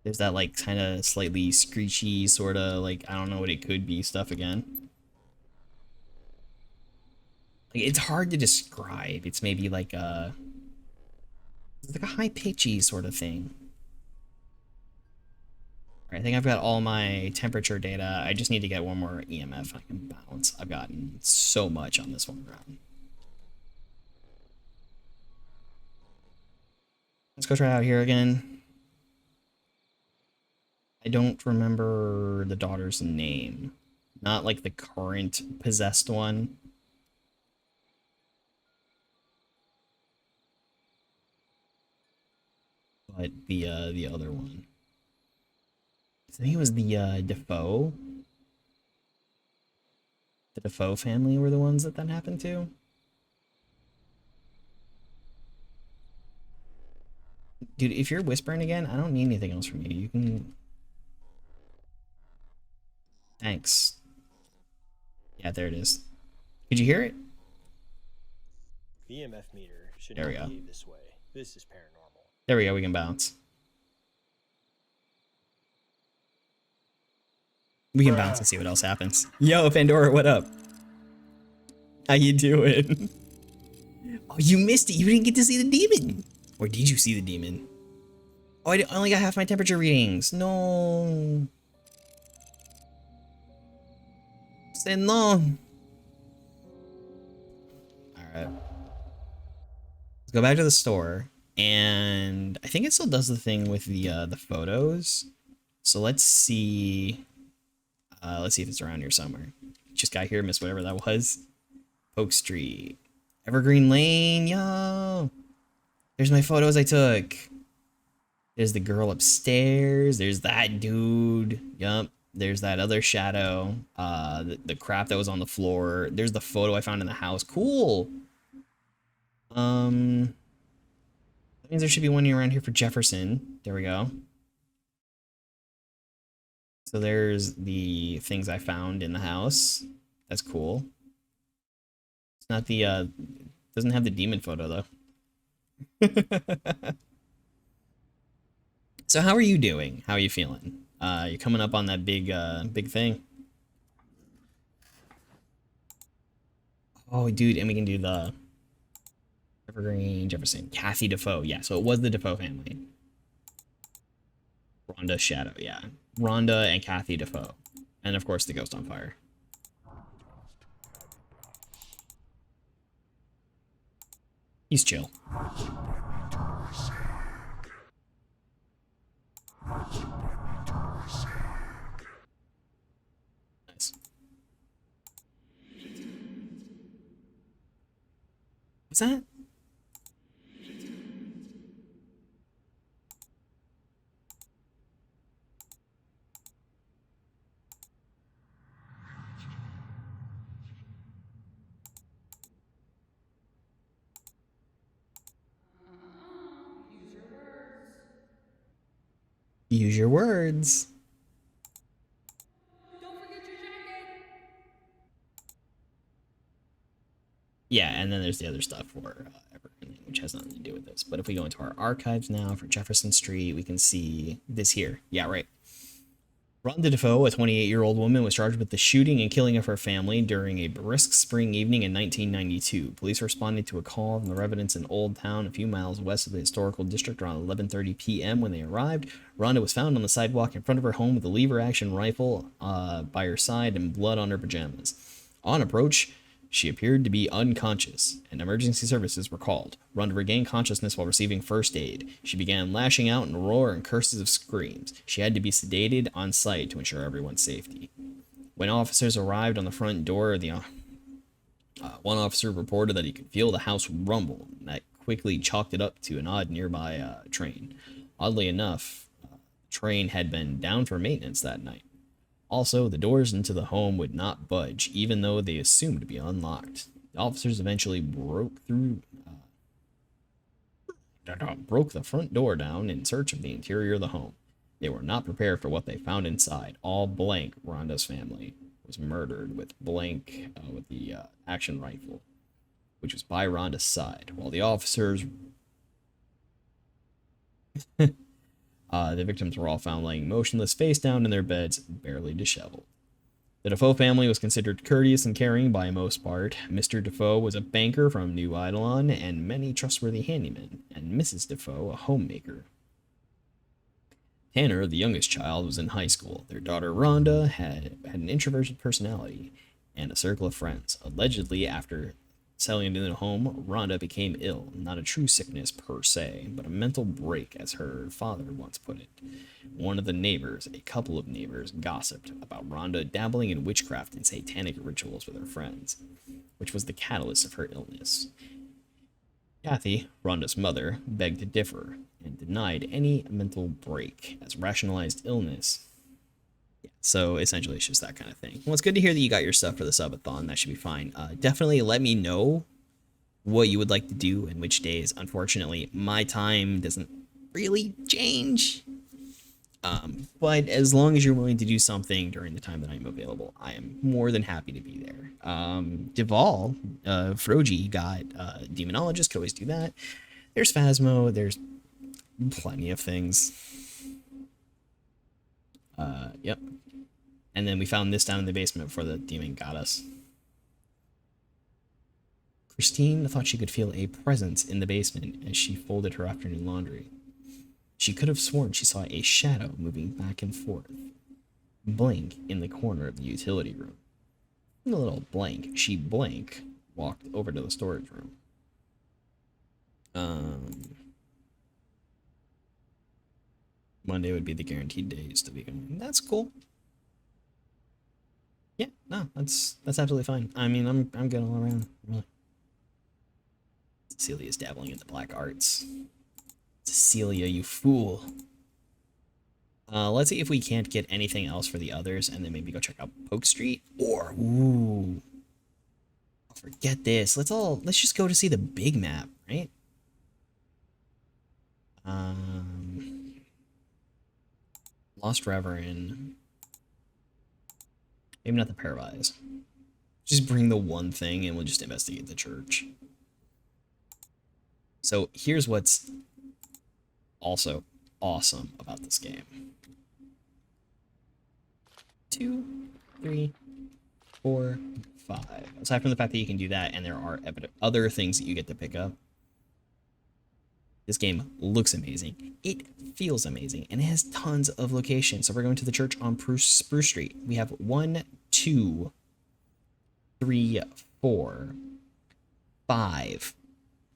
There's that like kind of slightly screechy sort of like, I don't know what it could be stuff again. Like it's hard to describe. It's maybe like a high pitchy sort of thing. All right, I think I've got all my temperature data. I just need to get one more EMF I can balance. I've gotten so much on this one round. Let's go try out here again. I don't remember the daughter's name. Not like the current possessed one. But the other one. I think it was the Defoe. The Defoe family were the ones that happened to. Dude, if you're whispering again, I don't need anything else from you. You can... Thanks. Yeah, there it is. Could you hear it? The EMF meter should There not we go. behave this way. This is paranormal. There we go, we can bounce. We can bounce and see what else happens. Yo, Pandora, what up? How you doing? Oh, you missed it. You didn't get to see the demon. Or did you see the demon? Oh, I only got half my temperature readings. No. Say no. Alright. Let's go back to the store. And I think it still does the thing with the photos. So let's see. Let's see if it's around here somewhere. Just got here, missed whatever that was. Oak Street. Evergreen Lane, yo! There's my photos I took. There's the girl upstairs. There's that dude. Yup. There's that other shadow. The crap that was on the floor. There's the photo I found in the house. Cool! That means there should be one around here for Jefferson. There we go. So there's the things I found in the house. That's cool. It's not the, doesn't have the demon photo, though. So how are you doing? How are you feeling? You're coming up on that big thing. Oh, dude, and we can do the Evergreen, Jefferson, Kathy Defoe. Yeah, so it was the Defoe family. Rhonda Shadow, yeah. Rhonda and Kathy Defoe. And of course the Ghost on Fire. He's chill. Nice. What's that? Use your words. Yeah, and then there's the other stuff for everything, which has nothing to do with this. But if we go into our archives now for Jefferson Street, we can see this here. Yeah, right. Rhonda Defoe, a 28-year-old woman, was charged with the shooting and killing of her family during a brisk spring evening in 1992. Police responded to a call from the residents in Old Town, a few miles west of the historical district, around 11:30 p.m. When they arrived, Rhonda was found on the sidewalk in front of her home with a lever-action rifle by her side and blood on her pajamas. On approach, she appeared to be unconscious, and emergency services were called. Rhonda regained consciousness while receiving first aid. She began lashing out in roar and curses of screams. She had to be sedated on site to ensure everyone's safety. When officers arrived on the front door, one officer reported that he could feel the house rumble, and that quickly chalked it up to an odd nearby train. Oddly enough, the train had been down for maintenance that night. Also, the doors into the home would not budge, even though they assumed to be unlocked. The officers eventually broke the front door down in search of the interior of the home. They were not prepared for what they found inside. All blank, Rhonda's family was murdered with the action rifle, which was by Rhonda's side, while the officers the victims were all found laying motionless, face down in their beds, barely disheveled. The Defoe family was considered courteous and caring by most part. Mr. Defoe was a banker from New Eidolon and many trustworthy handymen, and Mrs. Defoe a homemaker. Tanner, the youngest child, was in high school. Their daughter Rhonda had an introverted personality and a circle of friends. Allegedly, after settling into the home, Rhonda became ill. Not a true sickness per se, but a mental break, as her father once put it. A couple of neighbors, gossiped about Rhonda dabbling in witchcraft and satanic rituals with her friends, which was the catalyst of her illness. Kathy, Rhonda's mother, begged to differ and denied any mental break as rationalized illness. Yeah, so essentially it's just that kind of thing. Well, it's good to hear that you got your stuff for the subathon. That should be fine. Definitely let me know what you would like to do and which days. Unfortunately, my time doesn't really change. But as long as you're willing to do something during the time that I'm available, I am more than happy to be there. Duval, Froji got Demonologist, could always do that. There's Phasmo, there's plenty of things. Yep. And then we found this down in the basement before the demon got us. Christine thought she could feel a presence in the basement as she folded her afternoon laundry. She could have sworn she saw a shadow moving back and forth. Blank in the corner of the utility room. In a little blank, she walked over to the storage room. Monday would be the guaranteed days to be going. That's cool. Yeah, no, that's absolutely fine. I mean, I'm good all around. Really. Cecilia's dabbling in the black arts. Cecilia, you fool. Let's see if we can't get anything else for the others, and then maybe go check out Polk Street. Or, ooh, forget this. Let's just go to see the big map, right? Lost Reverend. Maybe not the Paralyzed. Just bring the one thing, and we'll just investigate the church. So here's what's also awesome about this game. 2, 3, 4, 5. Aside from the fact that you can do that, and there are other things that you get to pick up, this game looks amazing. It feels amazing, and it has tons of locations. So we're going to the church on Spruce Street. We have 1, 2, 3, 4, 5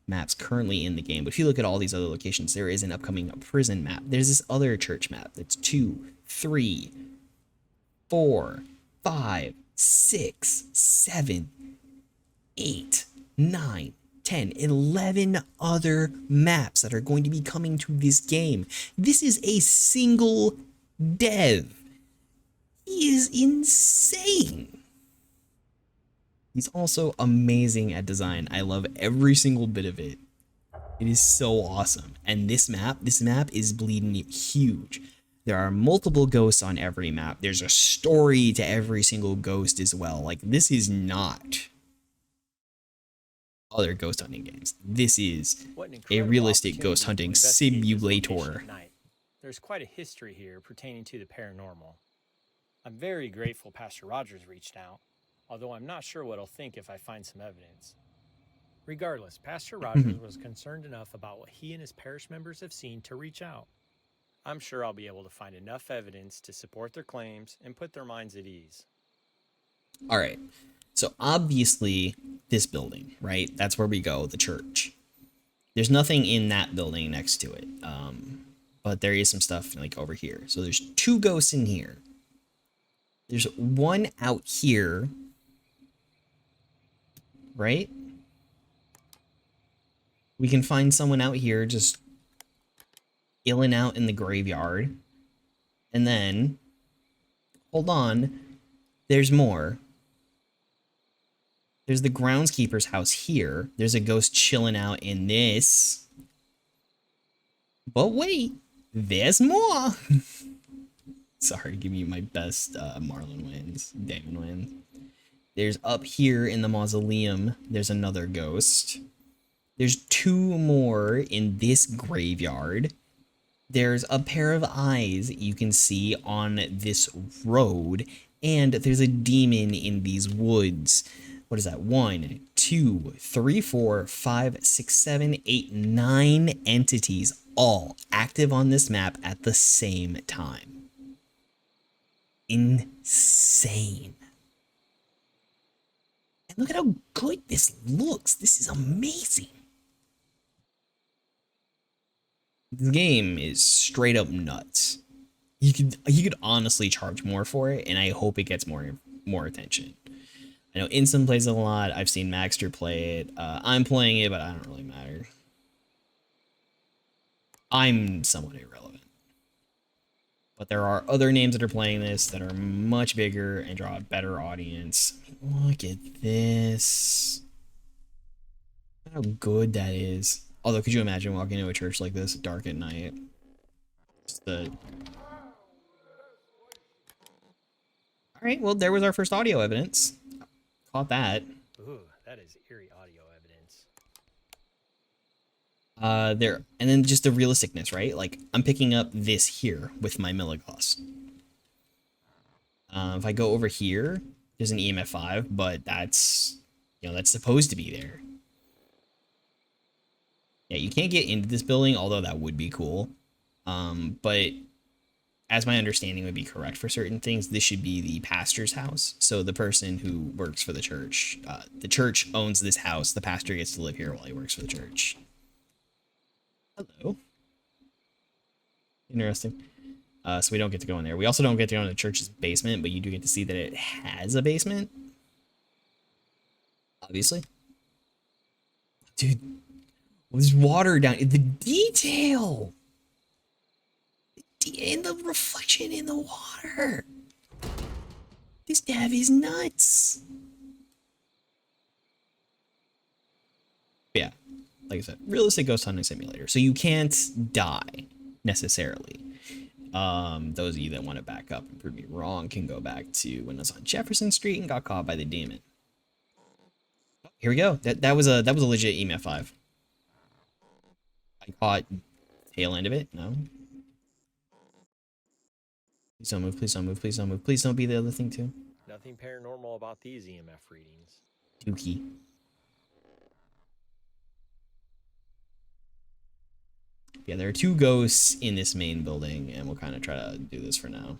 maps currently in the game. But if you look at all these other locations, there is an upcoming prison map. There's this other church map that's 2, 3, 4, 5, 6, 7, 8, 9, 10, 11 other maps that are going to be coming to this game. This is a single dev. He is insane. He's also amazing at design. I love every single bit of it. It is so awesome. And this map is bleeding huge. There are multiple ghosts on every map. There's a story to every single ghost as well. Like, this is not other ghost hunting games. This is What an a incredible realistic ghost opportunity hunting to investigate this location simulator. at night. There's quite a history here pertaining to the paranormal. I'm very grateful Pastor Rogers reached out, although I'm not sure what he'll think if I find some evidence. Regardless, Pastor Rogers was concerned enough about what he and his parish members have seen to reach out. I'm sure I'll be able to find enough evidence to support their claims and put their minds at ease. All right. So obviously this building, right? That's where we go, the church. There's nothing in that building next to it. But there is some stuff like over here. So there's 2 ghosts in here. There's one out here. Right? We can find someone out here just illing out in the graveyard. And then, hold on, there's more. There's the groundskeeper's house here. There's a ghost chilling out in this. But wait, there's more. Sorry, give me my best Marlon wins, Damon wins. There's up here in the mausoleum, there's another ghost. There's 2 more in this graveyard. There's a pair of eyes you can see on this road, and there's a demon in these woods. What is that? 1, 2, 3, 4, 5, 6, 7, 8, 9 entities all active on this map at the same time. Insane. And look at how good this looks. This is amazing. The game is straight up nuts. You could honestly charge more for it, and I hope it gets more attention. I know Instant plays it a lot. I've seen Maxter play it. I'm playing it, but I don't really matter. I'm somewhat irrelevant. But there are other names that are playing this that are much bigger and draw a better audience. Look at this. How good that is. Although, could you imagine walking into a church like this, dark at night? Just the... Alright, well, there was our first audio evidence. Caught that. Ooh, that is eerie audio evidence. And then just the realisticness, right? Like, I'm picking up this here with my milligauss. If I go over here, there's an EMF 5, but that's, that's supposed to be there. Yeah, you can't get into this building, although that would be cool. But as my understanding would be correct for certain things, this should be the pastor's house. So the person who works for the church owns this house. The pastor gets to live here while he works for the church. Hello. Interesting. So we don't get to go in there. We also don't get to go in the church's basement, but you do get to see that it has a basement. Obviously. Dude, there's water down. The detail! And the reflection in the water. This dev is nuts. Yeah, like I said, realistic ghost hunting simulator. So you can't die necessarily. Those of you that want to back up and prove me wrong can go back to when I was on Jefferson Street and got caught by the demon. Here we go. That was a legit EMF 5. I caught tail end of it. No. Please don't move, please don't move, please don't move. Please don't be the other thing too. Nothing paranormal about these EMF readings. Dookie. Yeah, there are 2 ghosts in this main building, and we'll kind of try to do this for now.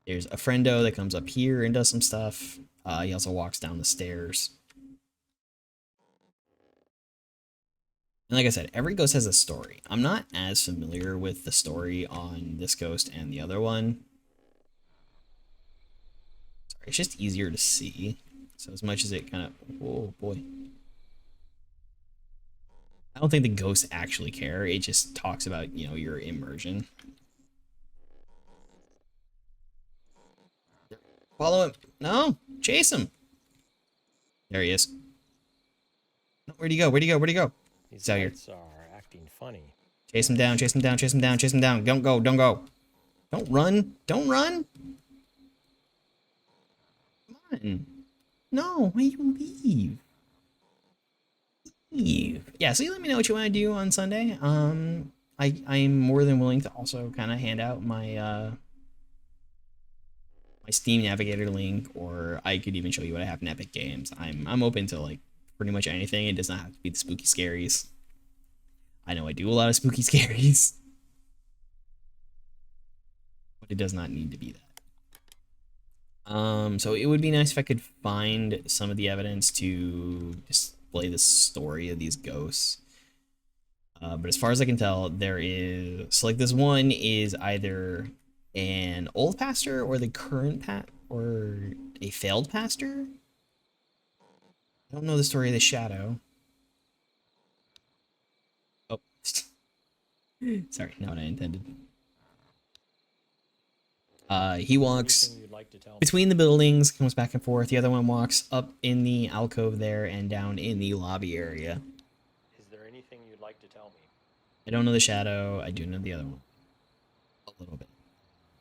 There's a friendo that comes up here and does some stuff. He also walks down the stairs. And like I said, every ghost has a story. I'm not as familiar with the story on this ghost and the other one. Sorry, it's just easier to see. So as much as it kind of... Oh, boy. I don't think the ghosts actually care. It just talks about, your immersion. Follow him. No, chase him. There he is. No, where'd he go? Where'd he go? Where'd he go? These He's out here. lights are acting funny. Chase him down, chase him down, chase him down, chase him down. Don't go, don't go. Don't run. Don't run. Come on. No, why you leave? Leave. Yeah, so you let me know what you want to do on Sunday. I'm more than willing to also kind of hand out my my Steam Navigator link, or I could even show you what I have in Epic Games. I'm open to like pretty much anything. It does not have to be the spooky scaries. I know I do a lot of spooky scaries, but it does not need to be that. So it would be nice if I could find some of the evidence to display the story of these ghosts. But as far as I can tell, there is, so like this one is either an old pastor or the current or a failed pastor. I don't know the story of the shadow. Oh, sorry, not what I intended. He walks between the buildings, comes back and forth. The other one walks up in the alcove there and down in the lobby area. Is there anything you'd like to tell me? I don't know the shadow. I do know the other one. A little bit.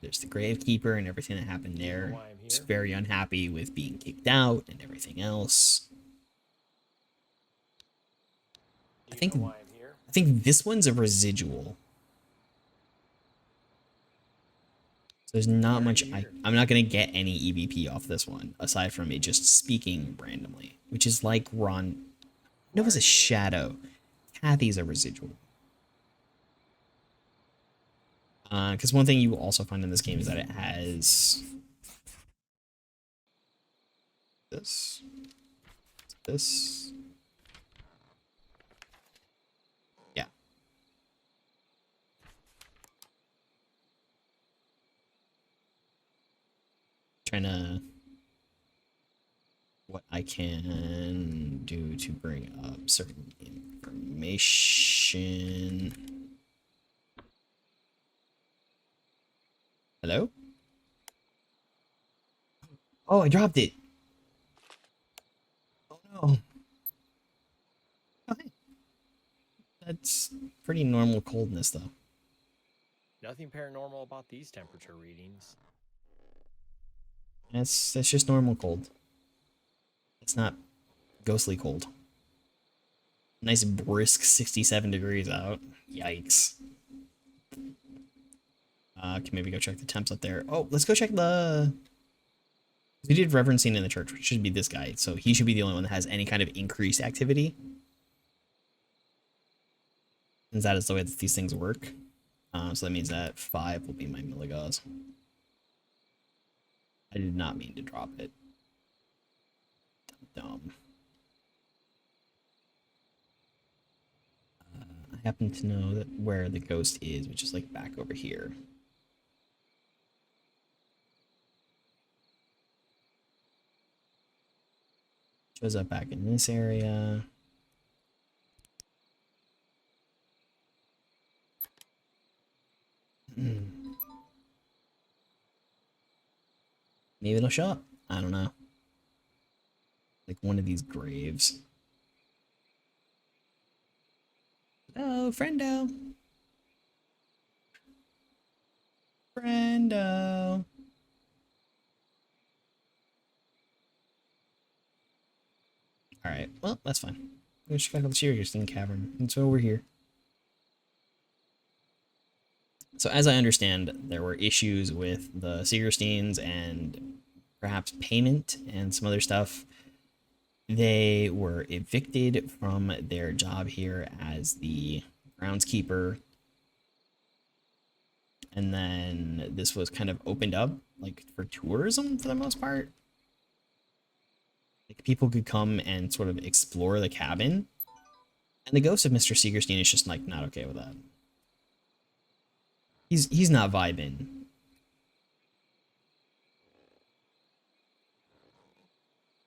There's the gravekeeper and everything that happened there. He's very unhappy with being kicked out and everything else. I think this one's a residual. So there's not much. I'm not gonna get any EVP off this one aside from it just speaking randomly, which is like Ron. Nova's a shadow. Kathy's a residual. Because one thing you will also find in this game is that it has this. Yeah. Trying to what I can do to bring up certain information. Hello? Oh, I dropped it. Oh no. Oh, hey. That's pretty normal coldness though. Nothing paranormal about these temperature readings. That's just normal cold. It's not ghostly cold. Nice brisk 67 degrees out. Yikes. Can maybe go check the temps up there. Oh, let's go check the... We did reverencing in the church, which should be this guy. So he should be the only one that has any kind of increased activity. And that is the way that these things work. So that means that 5 will be my milligauss. I did not mean to drop it. Dumb. I happen to know that where the ghost is, which is like back over here. Shows up back in this area. Maybe it'll show up. I don't know. Like one of these graves. Oh, friendo. Friendo. Alright, well, that's fine. Let's check out the Seriously Cavern. And so we're here. So as I understand, there were issues with the Segersteins and perhaps payment and some other stuff. They were evicted from their job here as the groundskeeper. And then this was kind of opened up like for tourism for the most part. Like people could come and sort of explore the cabin. And the ghost of Mr. Segerstein is just like not okay with that. He's not vibing.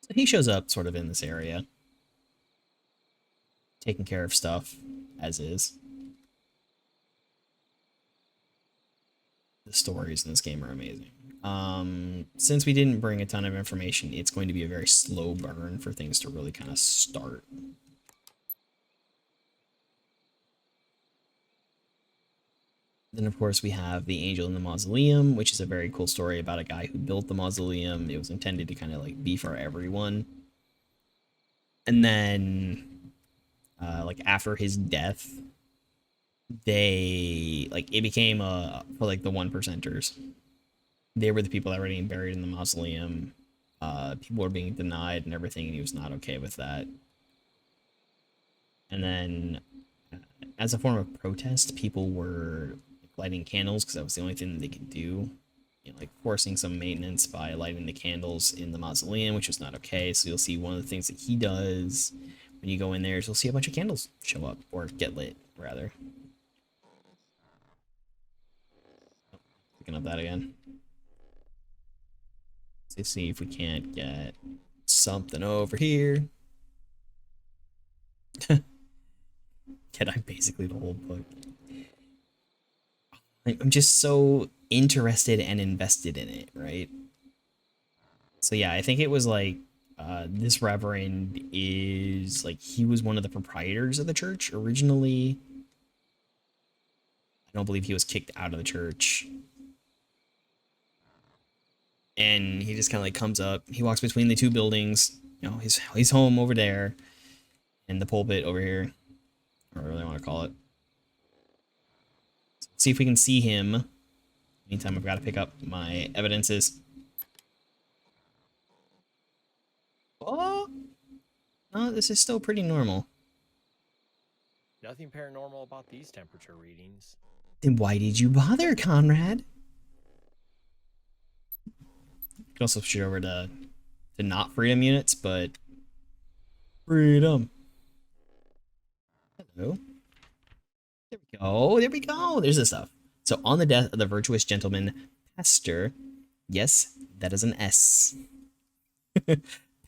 So he shows up sort of in this area. Taking care of stuff, as is. The stories in this game are amazing. Since we didn't bring a ton of information, it's going to be a very slow burn for things to really kind of start. Then, of course, we have The Angel in the Mausoleum, which is a very cool story about a guy who built the mausoleum. It was intended to kind of like be for everyone. And then, like, after his death, it became for like the 1%ers. They were the people that were getting buried in the mausoleum. People were being denied and everything, and he was not okay with that. And then, as a form of protest, people were lighting candles because that was the only thing that they could do. You know, like forcing some maintenance by lighting the candles in the mausoleum, which was not okay. So you'll see one of the things that he does when you go in there is you'll see a bunch of candles show up, or get lit, rather. Picking up that again. Let's see if we can't get something over here. Get I basically the whole book. I'm just so interested and invested in it, right? So yeah, I think it was like this reverend is like he was one of the proprietors of the church originally. I don't believe he was kicked out of the church. And he just kind of like comes up. He walks between the two buildings. You know, his home over there, and the pulpit over here, or whatever they want to call it. So let's see if we can see him. Meantime, I've got to pick up my evidences. Oh, no, this is still pretty normal. Nothing paranormal about these temperature readings. Then why did you bother, Conrad? You can also switch it over to not freedom units, but freedom. Hello. There we go. There we go. There's the stuff. So on the death of the virtuous gentleman, Pastor, yes, that is an S.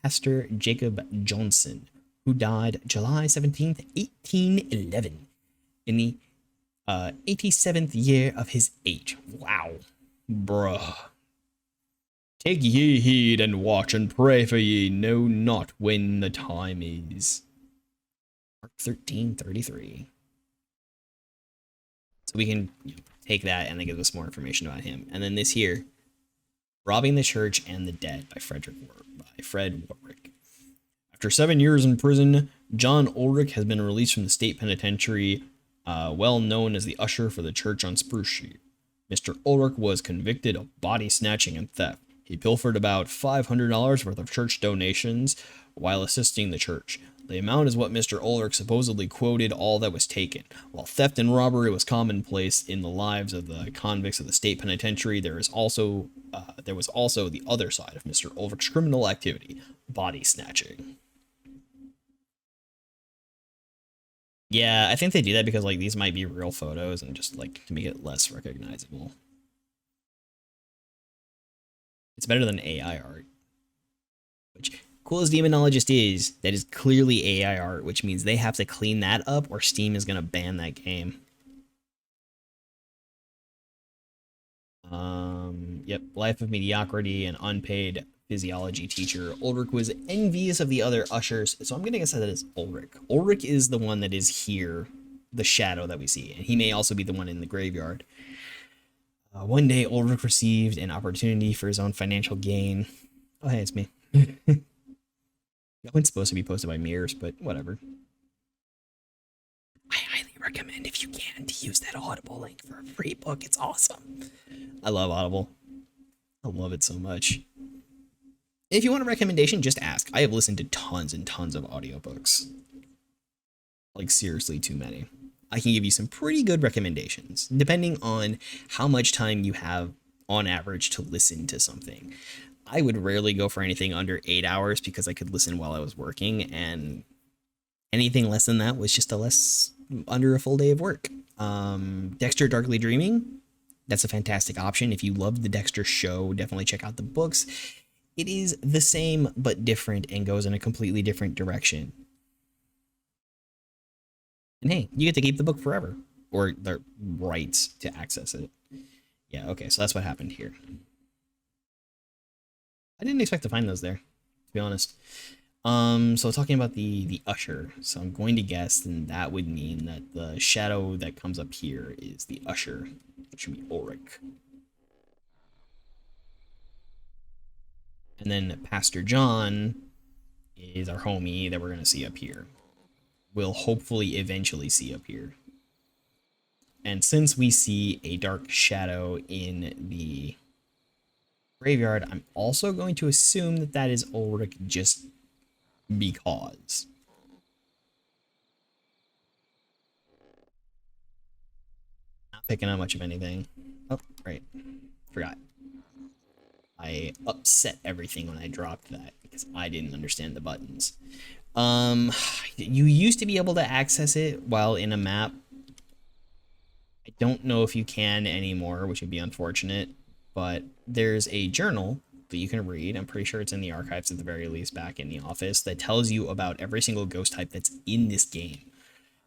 Pastor Jacob Johnson, who died July 17th, 1811, in the 87th year of his age. Wow. Bruh. Take ye heed and watch and pray, for ye know not when the time is. Mark 13:33. So we can take that and then give us more information about him. And then this here, Robbing the Church and the Dead by Fred Warwick. After 7 years in prison, John Ulrich has been released from the state penitentiary, well known as the usher for the church on Spruce Street. Mr. Ulrich was convicted of body snatching and theft. He pilfered about $500 worth of church donations while assisting the church. The amount is what Mr. Ulrich supposedly quoted all that was taken. While theft and robbery was commonplace in the lives of the convicts of the state penitentiary, there was also the other side of Mr. Ulrich's criminal activity, body snatching. Yeah, I think they do that because like these might be real photos and just like to make it less recognizable. It's better than AI art. Which, cool as Demonologist is, that is clearly AI art, which means they have to clean that up or Steam is going to ban that game. Yep, Life of Mediocrity, an unpaid physiology teacher. Ulrich was envious of the other ushers, so I'm going to guess that is Ulrich. Ulrich is the one that is here, the shadow that we see, and he may also be the one in the graveyard. One day, Ulrich received an opportunity for his own financial gain. Oh, hey, it's me. That one's supposed to be posted by Mirrors, but whatever. I highly recommend, if you can, to use that Audible link for a free book. It's awesome. I love Audible. I love it so much. If you want a recommendation, just ask. I have listened to tons and tons of audiobooks. Like, seriously, too many. I can give you some pretty good recommendations, depending on how much time you have on average to listen to something. I would rarely go for anything under 8 hours because I could listen while I was working, and anything less than that was just under a full day of work. Dexter Darkly Dreaming, that's a fantastic option. If you love the Dexter show, definitely check out the books. It is the same but different and goes in a completely different direction. And hey, you get to keep the book forever, or the rights to access it. Yeah, okay, so that's what happened here. I didn't expect to find those there, to be honest. So talking about the usher. So I'm going to guess then that would mean that the shadow that comes up here is the usher. It should be Ulrich. And then Pastor John is our homie that we're going to see up here. We'll hopefully eventually see up here. And since we see a dark shadow in the graveyard, I'm also going to assume that that is Ulrich just because. Not picking up much of anything. Oh, right. Forgot. I upset everything when I dropped that because I didn't understand the buttons. You used to be able to access it while in a map. I don't know if you can anymore, which would be unfortunate, but there's a journal that you can read. I'm pretty sure it's in the archives at the very least back in the office that tells you about every single ghost type that's in this game.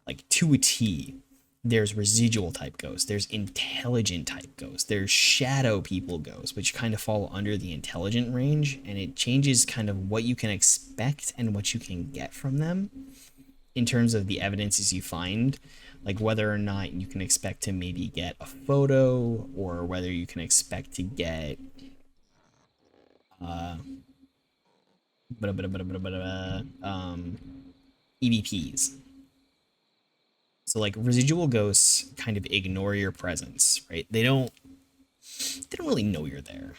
Like to a T. There's residual type ghosts, there's intelligent type ghosts, there's shadow people ghosts, which kind of fall under the intelligent range, and it changes kind of what you can expect and what you can get from them in terms of the evidences you find, like whether or not you can expect to maybe get a photo or whether you can expect to get EVPs. So like residual ghosts kind of ignore your presence, right? They don't really know you're there.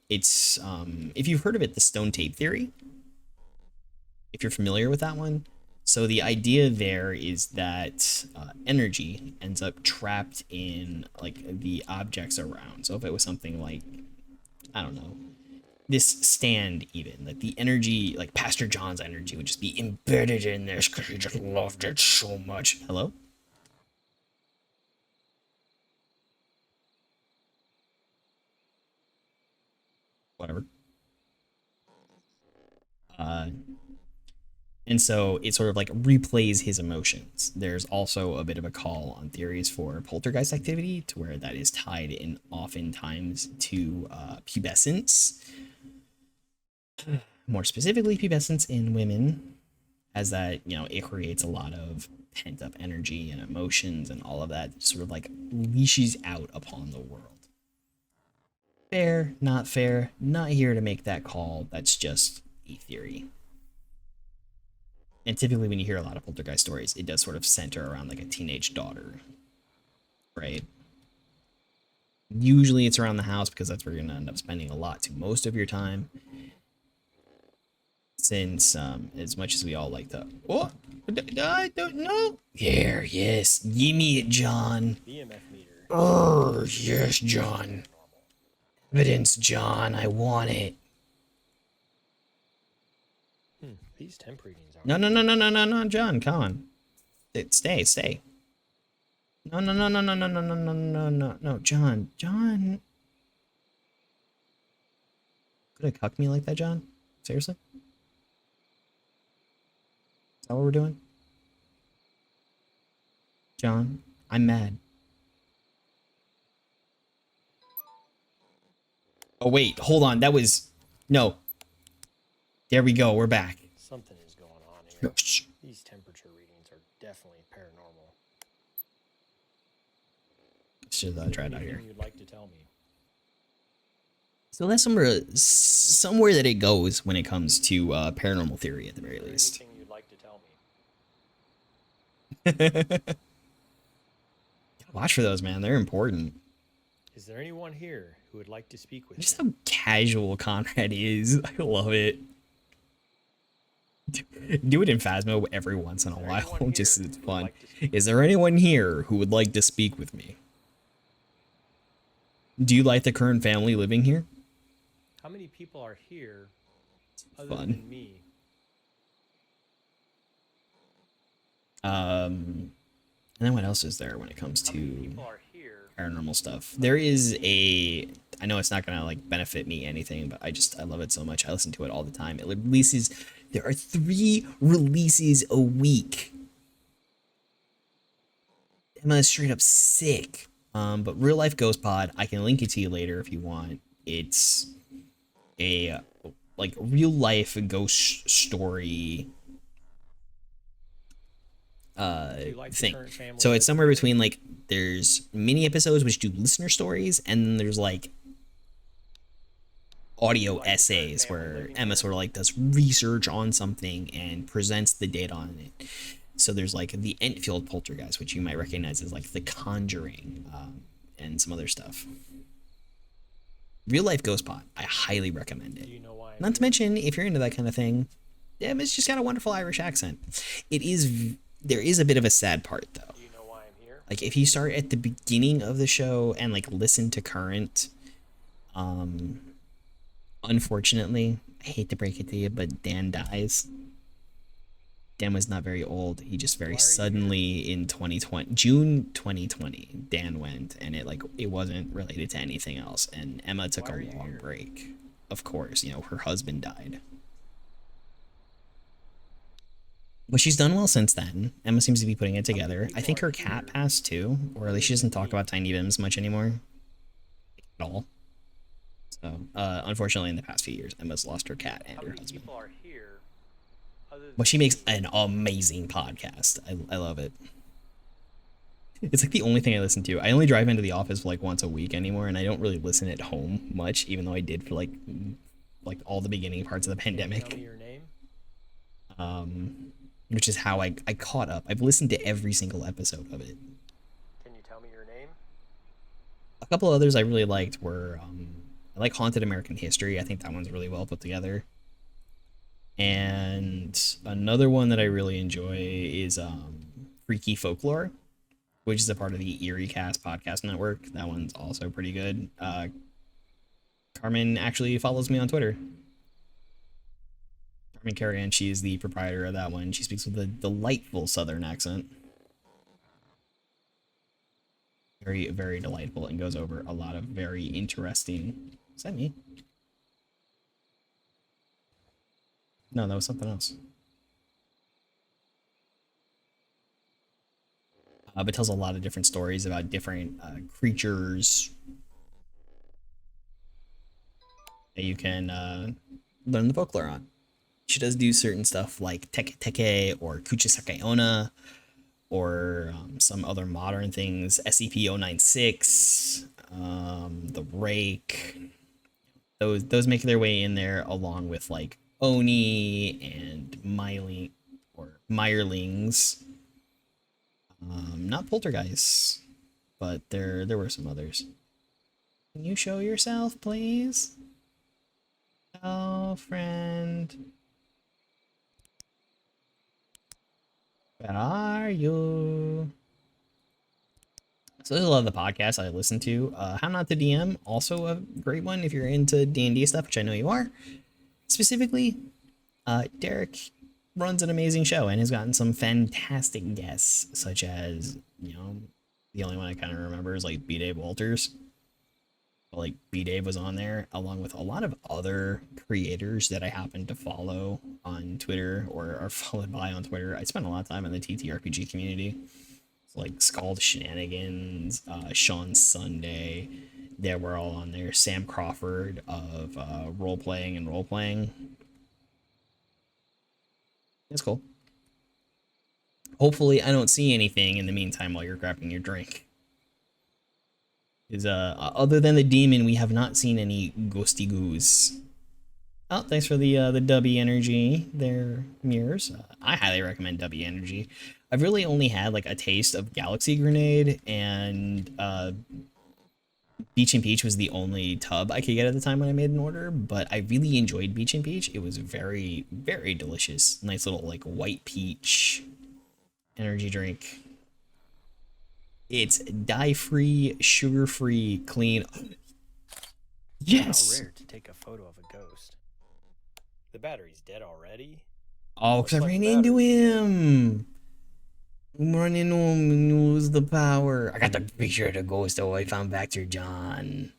It's if you've heard of it, the stone tape theory, if you're familiar with that one. So the idea there is that energy ends up trapped in like the objects around. So if it was something like, I don't know, this stand even, that the energy, like Pastor John's energy would just be embedded in this because he just loved it so much. Hello? Whatever. And so it sort of like replays his emotions. There's also a bit of a call on theories for poltergeist activity to where that is tied in oftentimes to pubescence. More specifically, pubescence in women, as that, you know, it creates a lot of pent up energy and emotions and all of that sort of like leashes out upon the world. Fair, not here to make that call. That's just a theory. And typically when you hear a lot of poltergeist stories, it does sort of center around like a teenage daughter, right? Usually it's around the house because that's where you're gonna end up spending a lot to most of your time. Since as much as we all like to, oh, I don't know. There, yes, give me it, John. EMF meter. Oh, yes, John. Evidence, John. I want it. These temp readings are. No, John, come on. Stay. No, John. Could have cucked me like that, John? Seriously? Is that what we're doing? John, I'm mad. Oh, wait, hold on. That was... No. There we go. We're back. Something is going on here. Shh. These temperature readings are definitely paranormal. Should try it out here. Anything you'd like to tell me? So that's somewhere that it goes when it comes to paranormal theory, at the very least. Anything you'd like to tell me? Watch for those, man. They're important. Is there anyone here who would like to speak with Just me? how casual Conrad is. I love it. Do it in Phasmo every once in a while. Just it's fun. Is there anyone here who would like to speak with me? Do you like the current family living here? How many people are here other Fun. than me? And then what else is there when it comes How many to people are here? paranormal stuff? There is a, I know it's not gonna like benefit me anything, but I love it so much. I listen to it all the time. It releases, there are 3 releases a week. Emma is straight up sick. But Real Life Ghost Pod, I can link it to you later if you want. It's a, like real life ghost story Do you like the thing. current family So it's living somewhere together? between like there's mini episodes which do listener stories, and then there's like Do you audio like the current essays family where living Emma together? sort of like does research on something and presents the data on it. So there's like the Entfield Poltergeist, which you might recognize as like The Conjuring, and some other stuff. Real life ghost pod. I highly recommend it. Do you know why I'm Not to here? mention, if you're into that kind of thing, yeah, it's just got a wonderful Irish accent. It is. There is a bit of a sad part though. Do you know why I'm here? Like if you start at the beginning of the show and like listen to current, um, unfortunately, I hate to break it to you, but Dan dies. Dan was not very old. He just very Why are you here? suddenly in 2020, June 2020, Dan went, and it wasn't related to anything else. And Emma took Why a are you long here? break. Of course, her husband died. But she's done well since then. Emma seems to be putting it How many together. I people think are her cat here passed too, or at least she other doesn't than talk me? about Tiny Bims much anymore at all. So, unfortunately, in the past few years, Emma's lost her cat and How her many husband. people are here other But she than makes me? an amazing podcast. I love it. It's like the only thing I listen to. I only drive into the office like once a week anymore, and I don't really listen at home much, even though I did for like all the beginning parts of the Can you tell me pandemic. your name? Which is how I caught up. I've listened to every single episode of it. Can you tell me your name? A couple others I really liked were I like Haunted American History. I think that one's really well put together. And another one that I really enjoy is Freaky Folklore, which is a part of the Eerie Cast podcast network. That one's also pretty good. Carmen actually follows me on Twitter. Carmen Carrion, she is the proprietor of that one. She speaks with a delightful Southern accent. Very, very delightful, and goes over a lot of very interesting. Is that me? No, that was something else. But tells a lot of different stories about different creatures that you can learn the folklore on. She does do certain stuff like Teke Teke or Kuchisake Onna, or some other modern things, SCP-096, the Rake. Those make their way in there along with like Oni and Myling or Meyerlings. Not poltergeists, but there were some others. Can you show yourself, please? Oh, friend. Where are you? So there's a lot of the podcasts I listen to. How Not to DM, also a great one if you're into D&D stuff, which I know you are. Specifically, Derek runs an amazing show and has gotten some fantastic guests, such as, the only one I kind of remember is like B-Dave Walters. But, like, B-Dave was on there, along with a lot of other creators that I happen to follow on Twitter or are followed by on Twitter. I spend a lot of time in the TTRPG community. Like Scald Shenanigans, Sean Sunday, they were all on there. Sam Crawford of Role Playing and Role Playing. It's cool. Hopefully, I don't see anything in the meantime while you're grabbing your drink. Is other than the demon, we have not seen any ghosty goos. Oh, thanks for the W energy there, Mirrors. I highly recommend W energy. I've really only had like a taste of Galaxy Grenade, and Beach and Peach was the only tub I could get at the time when I made an order, but I really enjoyed Beach and Peach. It was very, very delicious. Nice little like white peach energy drink. It's dye-free, sugar-free, clean. Yes! How rare to take a photo of a ghost. The battery's dead already? Oh, because I Looks like ran the into battery's dead. him! I'm running into him and lose the power. I got the picture of the ghost though. I found Baxter John.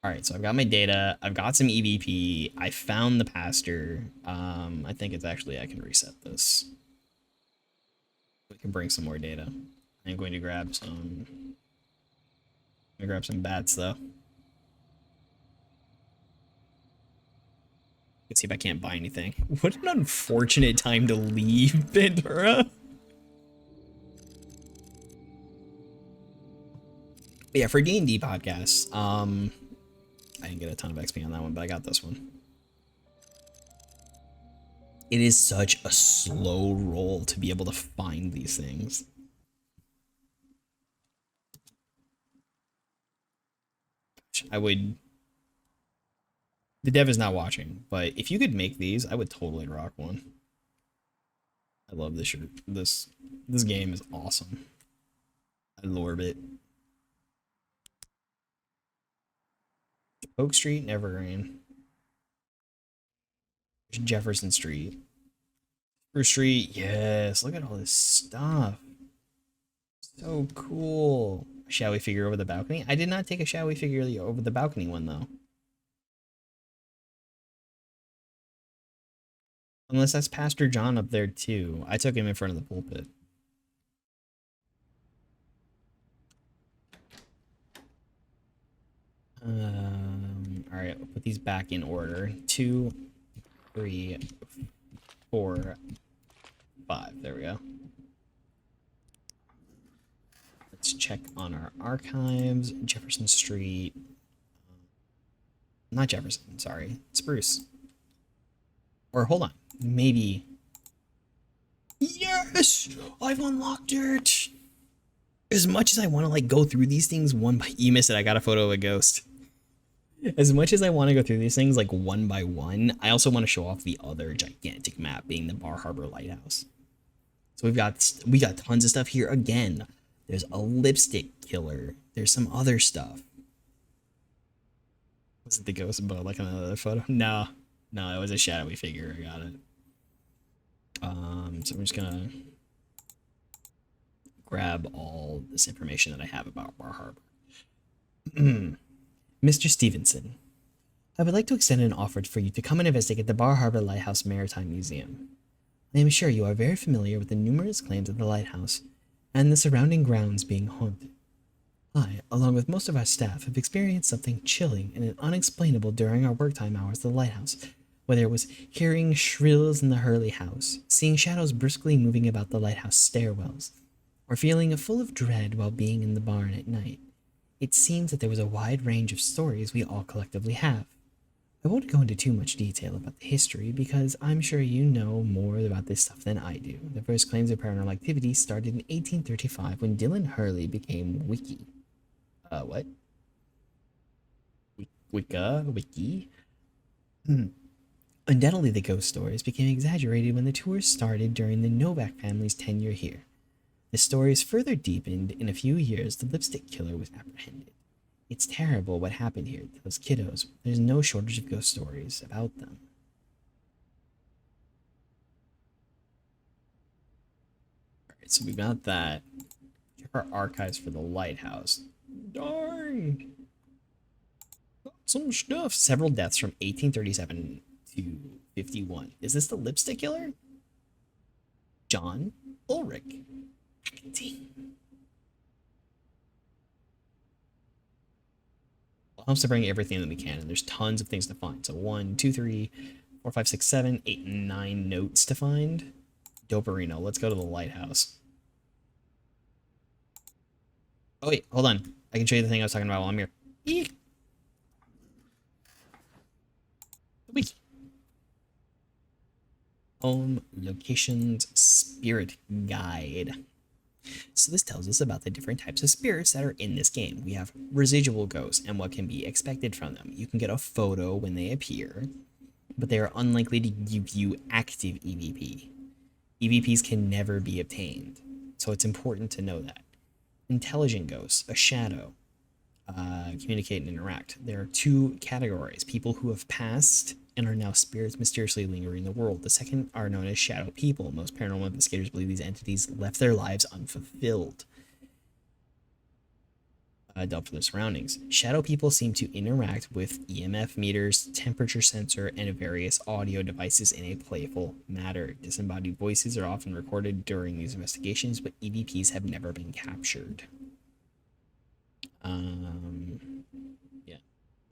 Alright, so I've got my data. I've got some EVP. I found the pastor. I think it's actually, I can reset this. We can bring some more data. I'm going to grab some. I'm gonna grab some bats though. Let's see if I can't buy anything. What an unfortunate time to leave Pandora. But yeah, for D&D podcasts, I didn't get a ton of XP on that one, but I got this one. It is such a slow roll to be able to find these things. I would... The dev is not watching, but if you could make these, I would totally rock one. I love this shirt. This game is awesome. I love it. Oak Street and Evergreen. Jefferson Street. Spruce Street, yes. Look at all this stuff. So cool. Shall we figure over the balcony? I did not take a shall we figure over the balcony one though. Unless that's Pastor John up there too. I took him in front of the pulpit. All right, we'll put these back in order. 2, 3, 4, 5. There we go. Let's check on our archives. Jefferson Street. Not Jefferson, sorry. Spruce. Or hold on. Maybe. Yes! I've unlocked it! As much as I want to like go through these things one by... You missed it, I got a photo of a ghost. As much as I want to go through these things like one by one, I also want to show off the other gigantic map, being the Bar Harbor Lighthouse. So we got tons of stuff here again. There's a lipstick killer. There's some other stuff. Was it the ghost boat like another photo? No, it was a shadowy figure. I got it. So I'm just gonna grab all this information that I have about Bar Harbor. Mr. Stevenson, I would like to extend an offer for you to come and investigate the Bar Harbor Lighthouse Maritime Museum. I am sure you are very familiar with the numerous claims of the lighthouse and the surrounding grounds being haunted. I, along with most of our staff, have experienced something chilling and unexplainable during our work time hours at the lighthouse, whether it was hearing shrills in the Hurley house, seeing shadows briskly moving about the lighthouse stairwells, or feeling full of dread while being in the barn at night. It seems that there was a wide range of stories we all collectively have. I won't go into too much detail about the history because I'm sure you know more about this stuff than I do. The first claims of paranormal activity started in 1835 when Dylan Hurley became Wiki. What? Wiki? Undoubtedly, the ghost stories became exaggerated when the tours started during the Novak family's tenure here. The stories further deepened. In a few years, the lipstick killer was apprehended. It's terrible what happened here to those kiddos. There's no shortage of ghost stories about them. Alright, so we got that. Check our archives for the lighthouse. Darn! Got some stuff. Several deaths from 1837 to 51. Is this the lipstick killer? John Ulrich. Acting. Helps to bring everything that we can, and there's tons of things to find. So 1, 2, 3, 4, 5, 6, 7, 8, 9 notes to find. Doperino. Let's go to the lighthouse. Oh wait, hold on. I can show you the thing I was talking about while I'm here. Eek. Wiki. Home Locations Spirit Guide. So this tells us about the different types of spirits that are in this game. We have residual ghosts and what can be expected from them. You can get a photo when they appear, but they are unlikely to give you active EVP. EVPs can never be obtained, so it's important to know that. Intelligent ghosts, a shadow, communicate and interact. There are 2 categories: people who have passed and are now spirits mysteriously lingering in the world. The second are known as shadow people. Most paranormal investigators believe these entities left their lives unfulfilled, dealt for their surroundings. Shadow people seem to interact with EMF meters, temperature sensor, and various audio devices in a playful manner. Disembodied voices are often recorded during these investigations, but EVPs have never been captured. Yeah,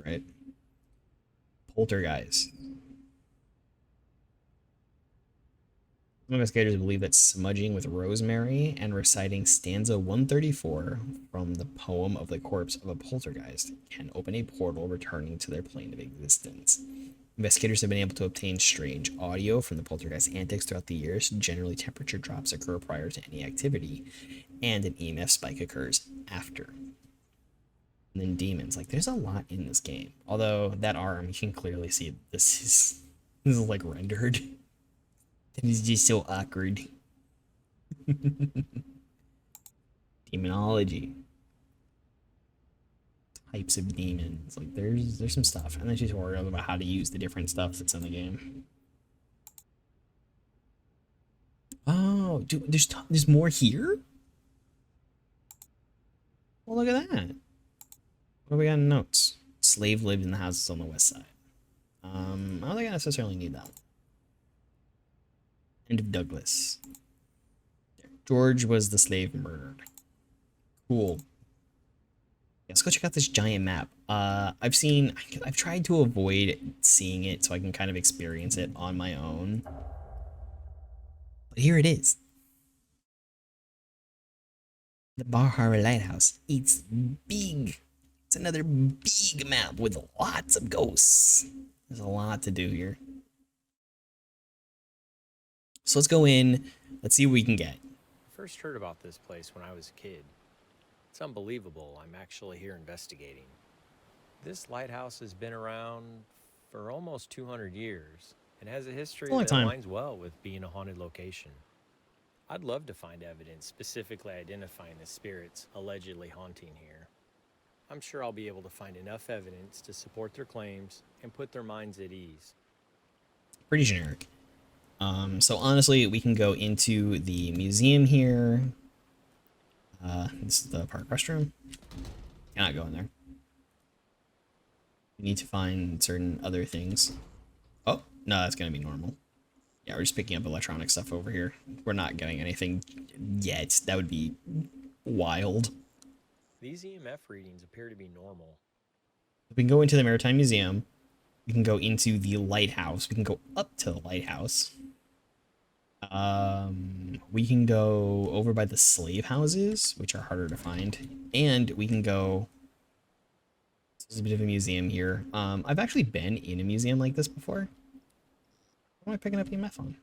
right. Poltergeist. Some investigators believe that smudging with rosemary and reciting stanza 134 from the poem of the corpse of a poltergeist can open a portal returning to their plane of existence. Investigators have been able to obtain strange audio from the poltergeist antics throughout the years. Generally, temperature drops occur prior to any activity, and an EMF spike occurs after. And then demons. Like, there's a lot in this game. Although, that arm, you can clearly see this is like rendered. It is just so awkward. Demonology. Types of demons. Like, there's some stuff. And then tutorials about how to use the different stuff that's in the game. Oh, dude, there's more here? Well, look at that. What do we got in notes? Slave lived in the houses on the west side. I don't think I necessarily need that. End of Douglas. George was the slave murdered. Cool. Yeah, let's go check out this giant map. I've tried to avoid seeing it so I can kind of experience it on my own. But here it is. The Bar Harbor Lighthouse. It's big. It's another big map with lots of ghosts. There's a lot to do here. So let's go in. Let's see what we can get. I first heard about this place when I was a kid. It's unbelievable I'm actually here investigating. This lighthouse has been around for almost 200 years and has a history that aligns well with being a haunted location. I'd love to find evidence specifically identifying the spirits allegedly haunting here. I'm sure I'll be able to find enough evidence to support their claims and put their minds at ease. Pretty generic. So honestly, we can go into the museum here. This is the park restroom. Cannot go in there. We need to find certain other things. Oh, no, that's gonna be normal. Yeah, we're just picking up electronic stuff over here. We're not getting anything yet. That would be wild. These EMF readings appear to be normal. We can go into the Maritime Museum. We can go into the lighthouse. We can go up to the lighthouse. We can go over by the slave houses, which are harder to find. And we can go... There's a bit of a museum here. I've actually been in a museum like this before. What am I picking up EMF on?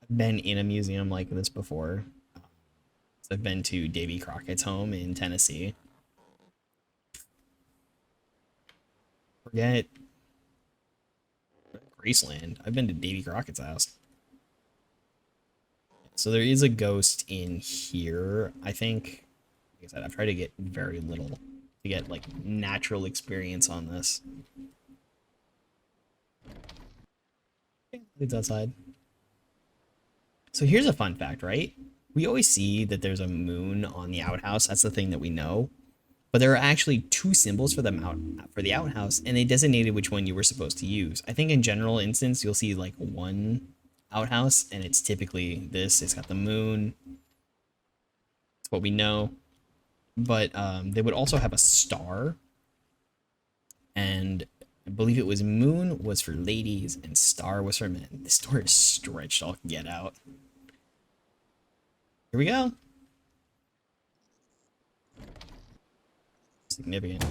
I've been in a museum like this before. I've been to Davy Crockett's home in Tennessee. Forget Graceland. I've been to Davy Crockett's house. So there is a ghost in here, I think. Like I said, I've tried to get very little to get like natural experience on this. Okay, leads outside. So here's a fun fact, right? We always see that there's a moon on the outhouse. That's the thing that we know. But there are actually two symbols for the outhouse, and they designated which one you were supposed to use. I think in general instance, you'll see like one outhouse, and it's typically this. It's got the moon. It's what we know. But they would also have a star. And I believe it was moon was for ladies, and star was for men. This door is stretched all get out. Here we go. Significant.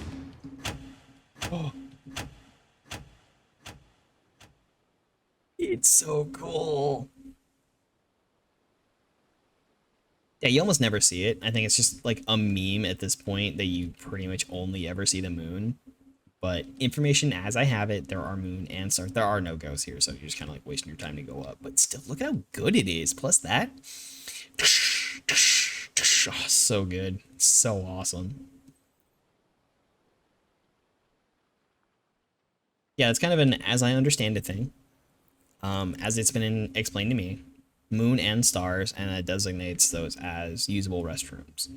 Oh. It's so cool. Yeah, you almost never see it. I think it's just like a meme at this point that you pretty much only ever see the moon. But information as I have it, there are moon and stars. There are no ghosts here, so you're just kind of like wasting your time to go up. But still, look at how good it is. Plus that. Oh, so good. So awesome. Yeah, it's kind of an as I understand it thing. As it's been explained to me, moon and stars, and it designates those as usable restrooms.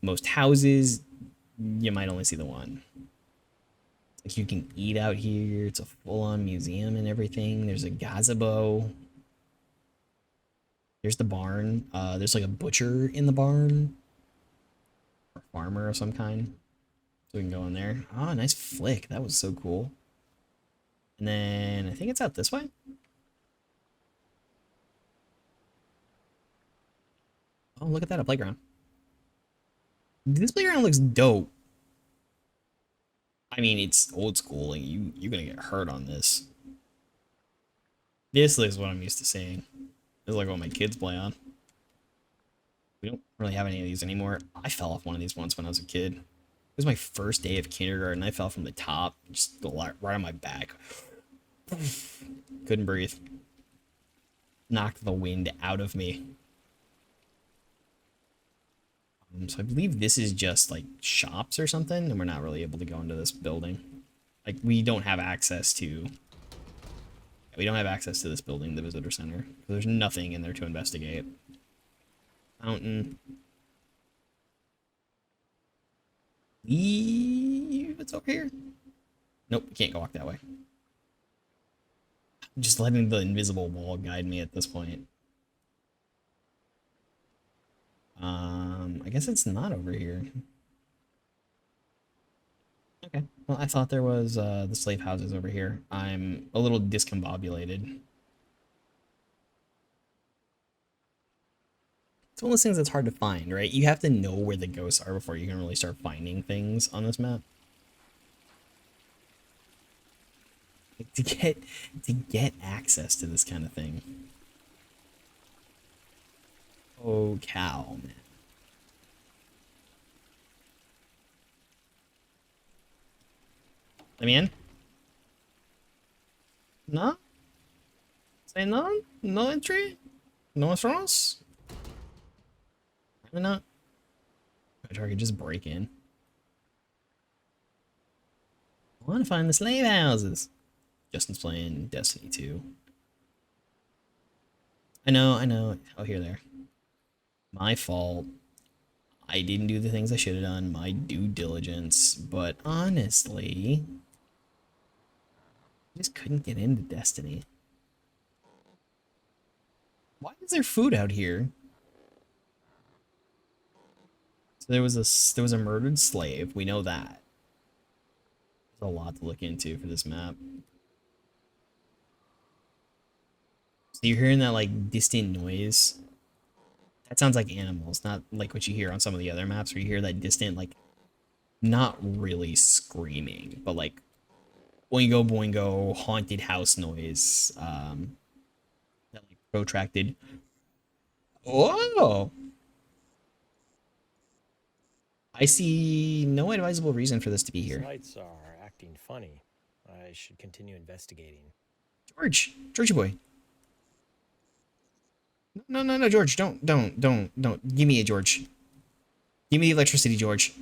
Most houses, you might only see the one. Like you can eat out here. It's a full-on museum and everything. There's a gazebo. There's the barn. There's like a butcher in the barn. Or a farmer of some kind. So we can go in there. Oh, nice flick. That was so cool. And then I think it's out this way. Oh, look at that, a playground. This playground looks dope. I mean, it's old school, and you're gonna get hurt on this. This is what I'm used to seeing. This is like what my kids play on. We don't really have any of these anymore. I fell off one of these once when I was a kid. It was my first day of kindergarten. I fell from the top, just right on my back. Couldn't breathe. Knocked the wind out of me. So I believe this is just like shops or something, and we're not really able to go into this building. Like we don't have access to this building, the visitor center. There's nothing in there to investigate. Fountain. It's over here. Nope, we can't go walk that way. I'm just letting the invisible wall guide me at this point. I guess it's not over here. Okay, well, I thought there was the slave houses over here. I'm a little discombobulated. It's one of those things that's hard to find, right? You have to know where the ghosts are before you can really start finding things on this map. Like, to get access to this kind of thing. Oh, cow, man. Let me in? No? Say no? No entry? No entrance? Probably not. I could just break in. I want to find the slave houses. Justin's playing Destiny 2. I know. Oh, here, there. My fault. I didn't do the things I should have done. My due diligence. But honestly, I just couldn't get into Destiny. Why is there food out here? So there was a murdered slave. We know that. There's a lot to look into for this map. So you're hearing that like distant noise. That sounds like animals, not like what you hear on some of the other maps where you hear that distant, like, not really screaming, but like boingo boingo haunted house noise. That like protracted. Oh, I see no advisable reason for this to be These here. lights are acting funny. I should continue investigating. Georgie boy. No, George, don't. Give me a George. Give me the electricity, George.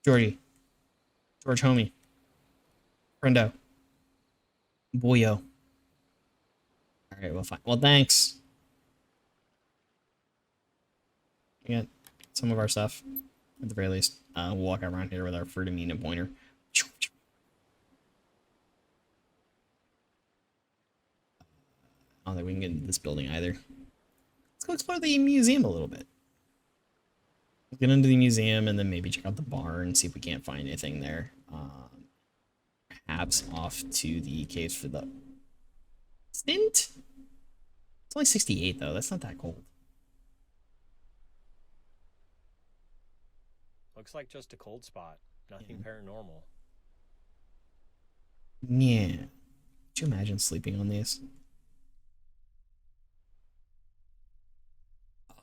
Georgie. George, homie. Friendo. Boyo. Alright, well, fine. Well, thanks. We got some of our stuff, at the very least. We'll walk around here with our fruitamine and pointer. I don't think we can get into this building either. Let's go explore the museum a little bit. Let's get into the museum and then maybe check out the bar and see if we can't find anything there. Perhaps off to the caves for the stint. It's only 68 though. That's not that cold. Looks like just a cold spot. Nothing paranormal. Yeah. Could you imagine sleeping on these?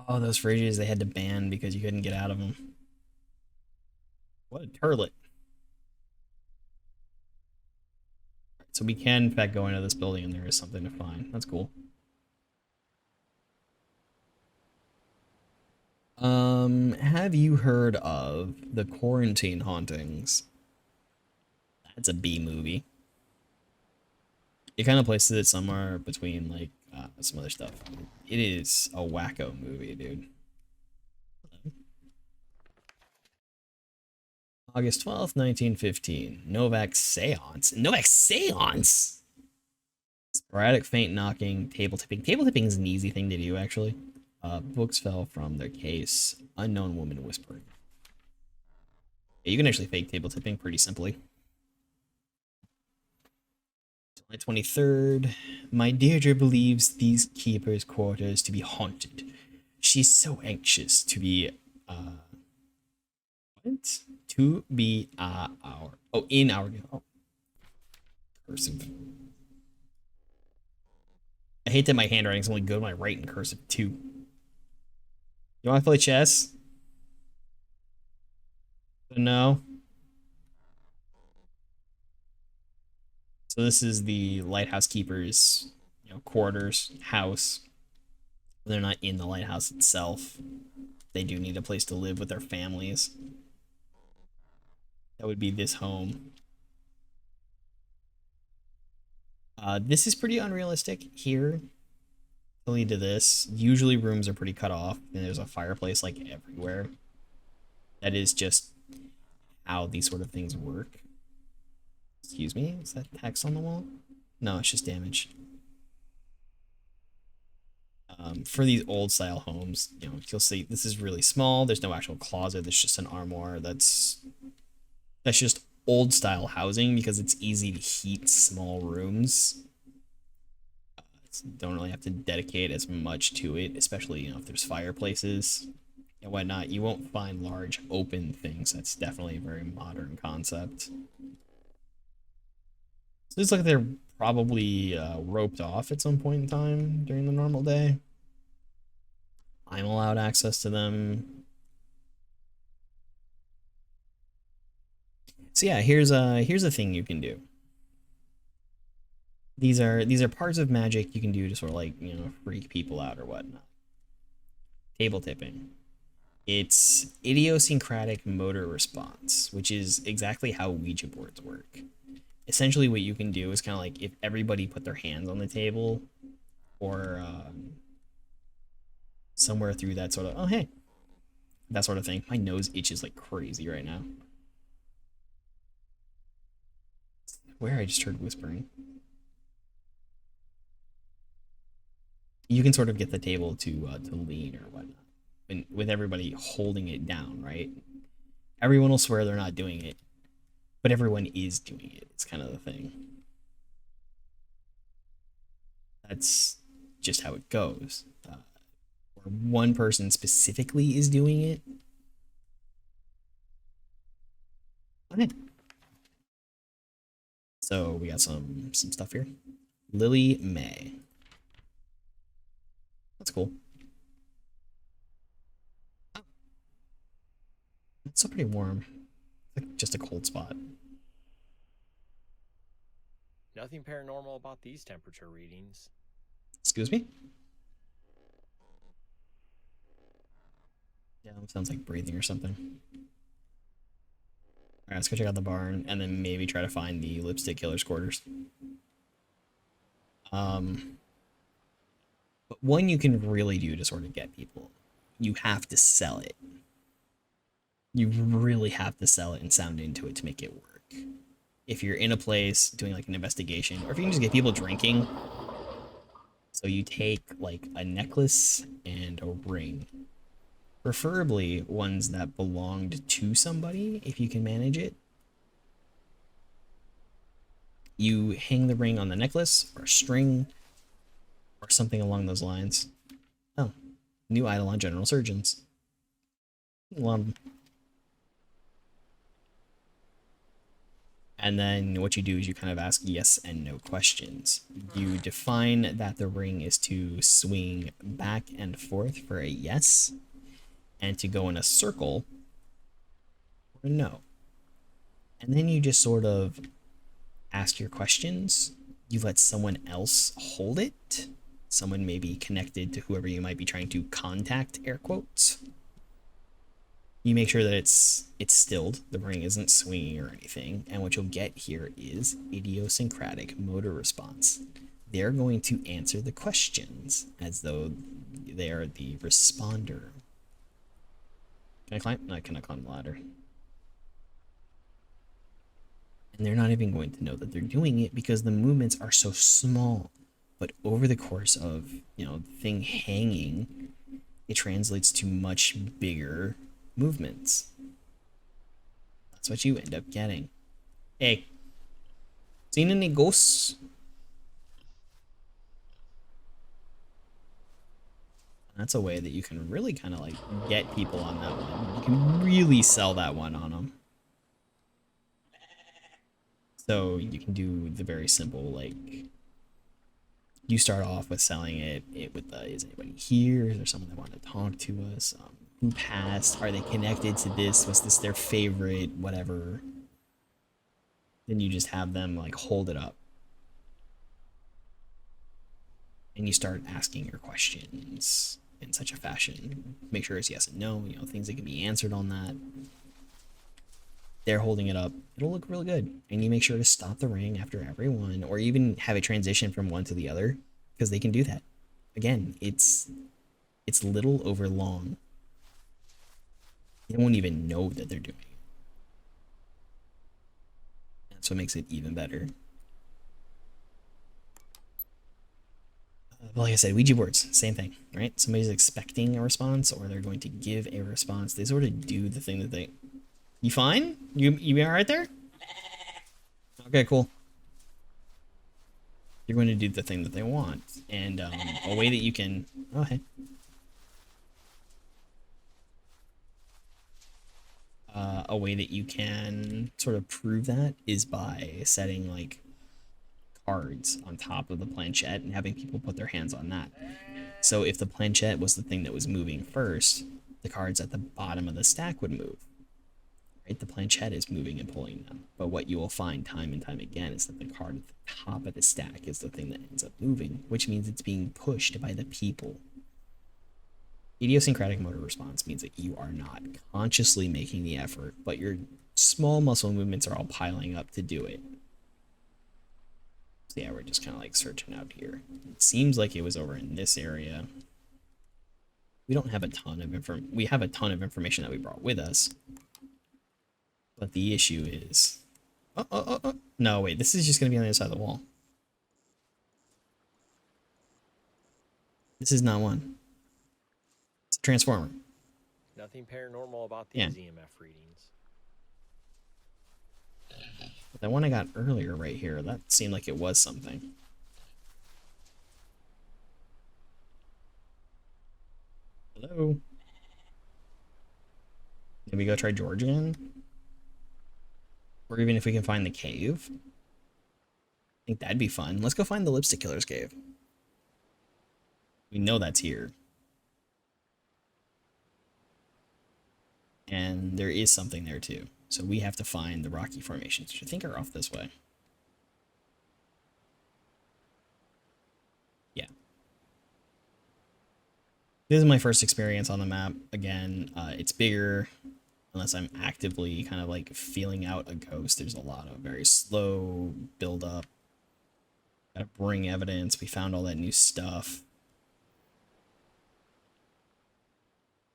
Oh, those fridges they had to ban because you couldn't get out of them. What a turlet. So we can, in fact, go into this building and there is something to find. That's cool. Have you heard of the Quarantine Hauntings? That's a B movie. It kind of places it somewhere between, like, some other stuff. It is a wacko movie, dude. August 12th, 1915. Novak Seance. Novak Seance? Sporadic faint knocking, table tipping. Table tipping is an easy thing to do, actually. Books fell from their case. Unknown woman whispering. Yeah, you can actually fake table tipping pretty simply. My 23rd. My Deirdre believes these keepers' quarters to be haunted. She's so anxious to be, what? To be, in our, oh, cursive. I hate that my handwriting's only good when I write in cursive, too. You want to play chess? No. So this is the lighthouse keeper's, quarters, house. They're not in the lighthouse itself. They do need a place to live with their families. That would be this home. This is pretty unrealistic here. To lead to this, usually rooms are pretty cut off, and there's a fireplace like everywhere. That is just how these sort of things work. Excuse me, is that text on the wall? No, it's just damage. For these old style homes, you'll see this is really small. There's no actual closet. There's just an armoire. That's just old style housing because it's easy to heat small rooms. Don't really have to dedicate as much to it, especially if there's fireplaces and whatnot. You won't find large open things. That's definitely a very modern concept. So it's like they're probably roped off at some point in time during the normal day. I'm allowed access to them. So yeah, here's a thing you can do. These are parts of magic you can do to sort of like, freak people out or whatnot. Table tipping. It's idiosyncratic motor response, which is exactly how Ouija boards work. Essentially what you can do is kind of like if everybody put their hands on the table or somewhere through that sort of, oh hey, that sort of thing. My nose itches like crazy right now. Where I just heard whispering. You can sort of get the table to lean or whatnot, and with everybody holding it down, right? Everyone will swear they're not doing it, but everyone is doing it. It's kind of the thing. That's just how it goes. Or one person specifically is doing it. Okay. So we got some stuff here. Lily May. That's cool. It's still pretty warm. Like just a cold spot. Nothing paranormal about these temperature readings. Excuse me? Yeah, that sounds like breathing or something. Alright, let's go check out the barn and then maybe try to find the lipstick killer's quarters. But one you can really do to sort of get people, you have to sell it. You really have to sell it and sound into it to make it work. If you're in a place doing like an investigation, or if you can just get people drinking, so you take like a necklace and a ring, preferably ones that belonged to somebody if you can manage it. You hang the ring on the necklace or a string or something along those lines. Oh, new idol on general surgeons. And then what you do is you kind of ask yes and no questions. You define that the ring is to swing back and forth for a yes, and to go in a circle for a no. And then you just sort of ask your questions. You let someone else hold it. Someone may be connected to whoever you might be trying to contact, air quotes. You make sure that it's stilled, the ring isn't swinging or anything, and what you'll get here is idiosyncratic motor response. They're going to answer the questions as though they are the responder. Can I climb? No, I cannot climb the ladder. And they're not even going to know that they're doing it because the movements are so small. But over the course of, the thing hanging, it translates to much bigger movements. That's what you end up getting. Hey, seen any ghosts? That's a way that you can really kind of like get people on that one. You can really sell that one on them. So you can do the very simple, like, you start off with selling it with the, is anybody here? Is there someone that wanted to talk to us? Who passed? Are they connected to this? Was this their favorite? Whatever. Then you just have them like hold it up. And you start asking your questions in such a fashion. Make sure it's yes and no, you know, things that can be answered on that. They're holding it up. It'll look really good. And you make sure to stop the ring after every one, or even have a transition from one to the other, because they can do that. Again, it's little over long. They won't even know that they're doing it. That's what makes it even better. Like I said, Ouija boards, same thing, right? Somebody's expecting a response, or they're going to give a response. They sort of do the thing that they... You fine? You all right there? Okay, cool. You're going to do the thing that they want. And a way that you can... Oh, hey. A way that you can sort of prove that is by setting, like, cards on top of the planchette and having people put their hands on that. So if the planchette was the thing that was moving first, the cards at the bottom of the stack would move. Right? The planchette is moving and pulling them. But what you will find time and time again is that the card at the top of the stack is the thing that ends up moving, which means it's being pushed by the people. Idiosyncratic motor response means that you are not consciously making the effort, but your small muscle movements are all piling up to do it. So yeah, we're just kind of like searching out here. It seems like it was over in this area. We don't have a ton of we have a ton of information that we brought with us. But the issue is... Oh. No, wait, this is just going to be on the other side of the wall. This is not one. It's a transformer. Nothing paranormal about these EMF readings. But the one I got earlier right here, that seemed like it was something. Hello? Maybe go try George again? Or even if we can find the cave. I think that'd be fun. Let's go find the Lipstick Killer's cave. We know that's here. And there is something there too. So we have to find the rocky formations, which I think are off this way. Yeah. This is my first experience on the map. Again, it's bigger. Unless I'm actively kind of like feeling out a ghost, there's a lot of very slow build up. Gotta bring evidence. We found all that new stuff.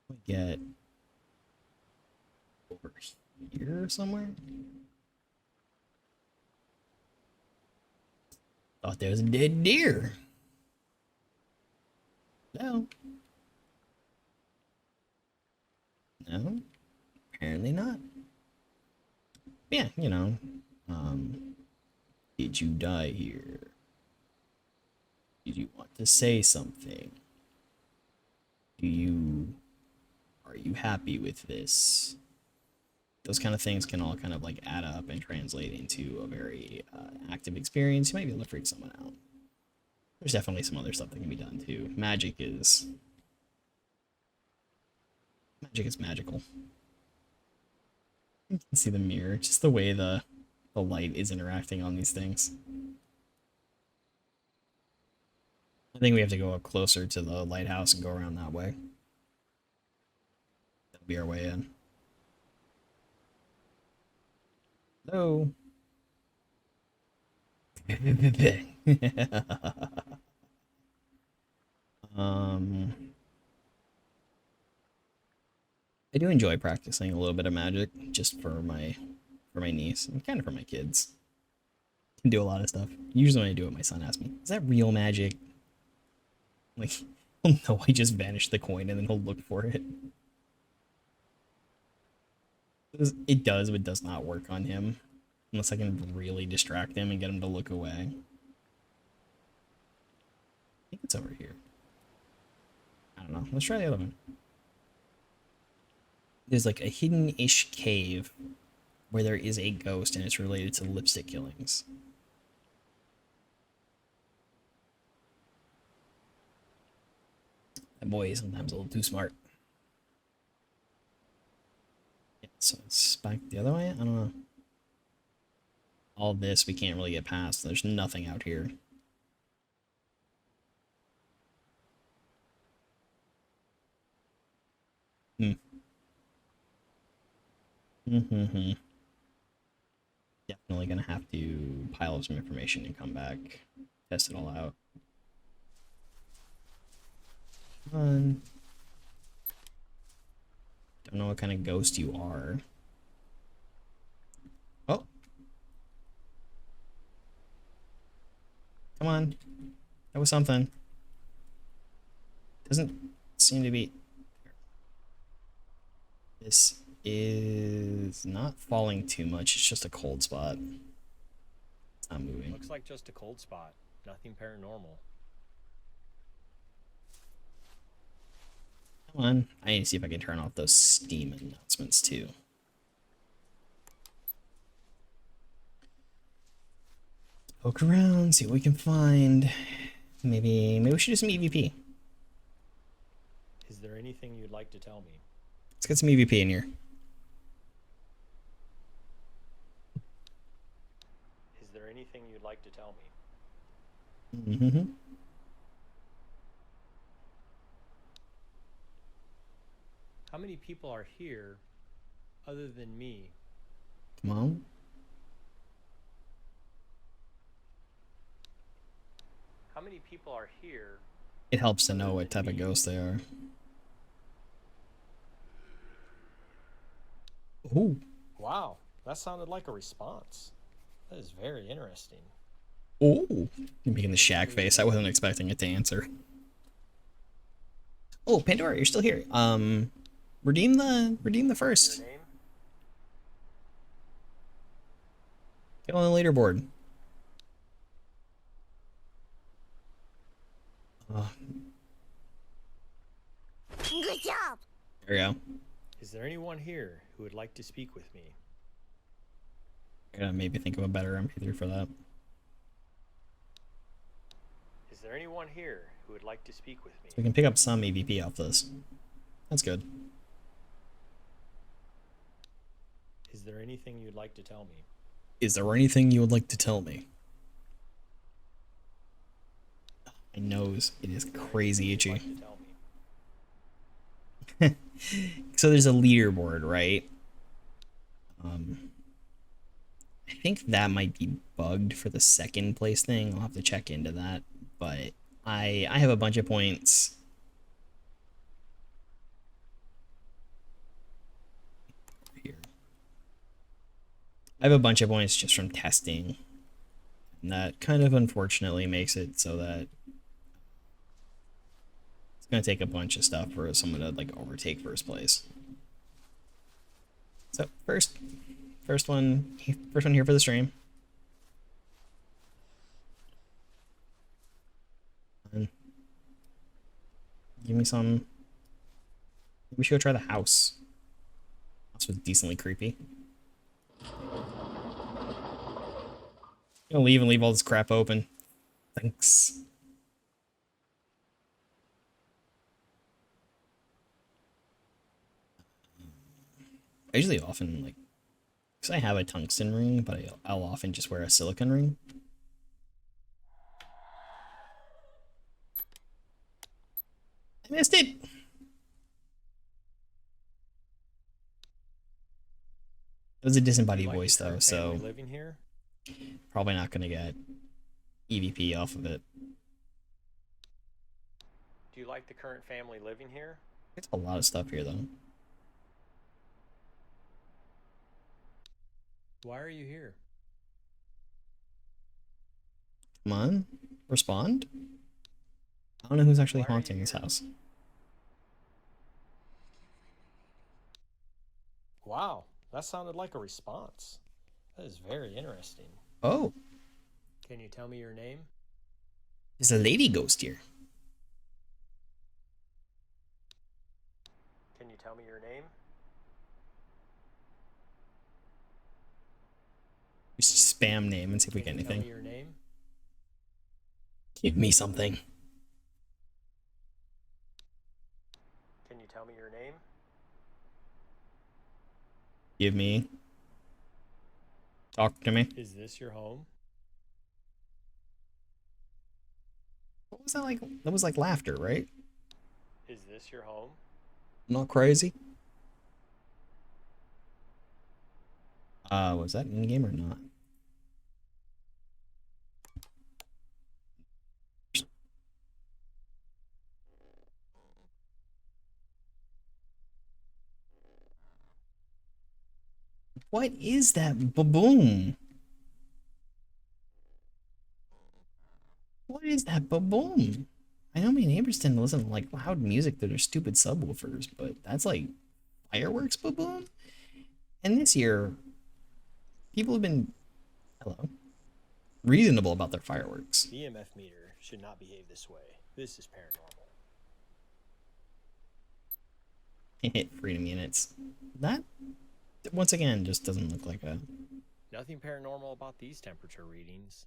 We get over here somewhere. Thought there was a dead deer. No. No. Apparently not. Yeah, you know. Did you die here? Did you want to say something? Are you happy with this? Those kind of things can all kind of like add up and translate into a very active experience. You might be able to freak someone out. There's definitely some other stuff that can be done too. Magic is magical. You can see the mirror, just the way the light is interacting on these things. I think we have to go up closer to the lighthouse and go around that way. That'll be our way in. Hello. I do enjoy practicing a little bit of magic just for my niece and kind of for my kids. Can do a lot of stuff. Usually when I do it, my son asks me, "Is that real magic?" Like, oh no, I just vanished the coin and then he'll look for it. It does, but it does not work on him unless I can really distract him and get him to look away. I think it's over here. I don't know. Let's try the other one. There's like a hidden-ish cave where there is a ghost and it's related to lipstick killings. That boy is sometimes a little too smart. Yeah, so it's back the other way? I don't know. All this we can't really get past. There's nothing out here. Mm-hmm. Definitely gonna have to pile up some information and come back, test it all out. Come on. Don't know what kind of ghost you are. Oh. Come on. That was something. Doesn't seem to be. This is not falling too much. It's just a cold spot. It's not moving. Looks like just a cold spot. Nothing paranormal. Come on. I need to see if I can turn off those Steam announcements too. Poke around, see what we can find. Maybe we should do some EVP. Is there anything you'd like to tell me? Let's get some EVP in here. Is there anything you'd like to tell me? Mm-hmm. How many people are here other than me? Come on. How many people are here? It helps to know what type of ghost they are. Ooh. Wow, that sounded like a response. That is very interesting. Ooh. You're making the shack face. I wasn't expecting it to answer. Oh, Pandora, you're still here. Redeem the first. Your name? Get on the leaderboard. Good job. There we go. Is there anyone here who would like to speak with me? I gotta maybe think of a better MP3 for that. Is there anyone here who would like to speak with me? We can pick up some EVP off this. That's good. Is there anything you'd like to tell me? Is there anything you would like to tell me? My nose, it is crazy itchy. Like to tell me? So there's a leaderboard, right? I think that might be bugged for the second place thing. I'll have to check into that. But I have a bunch of points. Here. I have a bunch of points just from testing. And that kind of unfortunately makes it so that it's going to take a bunch of stuff for someone to like overtake first place. So first one here for the stream. And give me some. We should go try the house. House was decently creepy. Gonna leave and leave all this crap open. Thanks. I usually often like, because I have a tungsten ring, but I'll often just wear a silicone ring. I missed it. It was a disembodied voice though, so living here? probably not gonna get EVP off of it. Do you like the current family living here? There's a lot of stuff here though. Why are you here? Come on, respond. I don't know who's actually Why are you haunting this here? house. Wow, that sounded like a response. That is very interesting. Oh, Can you tell me your name? there's a lady ghost here. you tell me your name? Just spam name and see if we get Can you tell anything. me your name? Give me something. Can you tell me your name? Give me. Talk to me. Is this your home? What was that like? That was like laughter, right? Is this your home? Not crazy. Was that in game or not? What is that baboon? What is that baboon? I know my neighbors tend to listen to like loud music through their stupid subwoofers, but that's like fireworks baboon? And this year, people have been, hello, reasonable about their fireworks. The EMF meter should not behave this way. This is paranormal. Hit freedom units. That, once again, just doesn't look like a... Nothing paranormal about these temperature readings.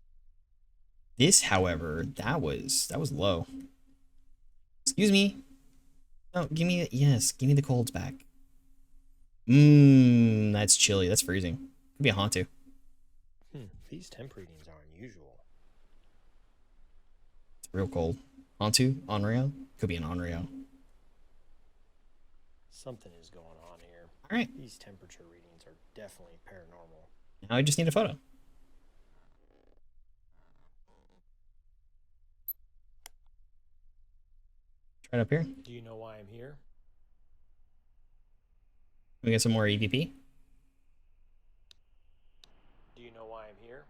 This, however, that was low. Excuse me. No, give me, yes, give me the colds back. That's chilly. That's freezing. Could be a Hantu. These temp readings are unusual. It's real cold. Hantu, Onryo. Could be an Onryo. Something is going on here. All right. These temperature readings are definitely paranormal. Now I just need a photo. Try it up here. Do you know why I'm here? Can we get some more EVP? Do you know why I'm here?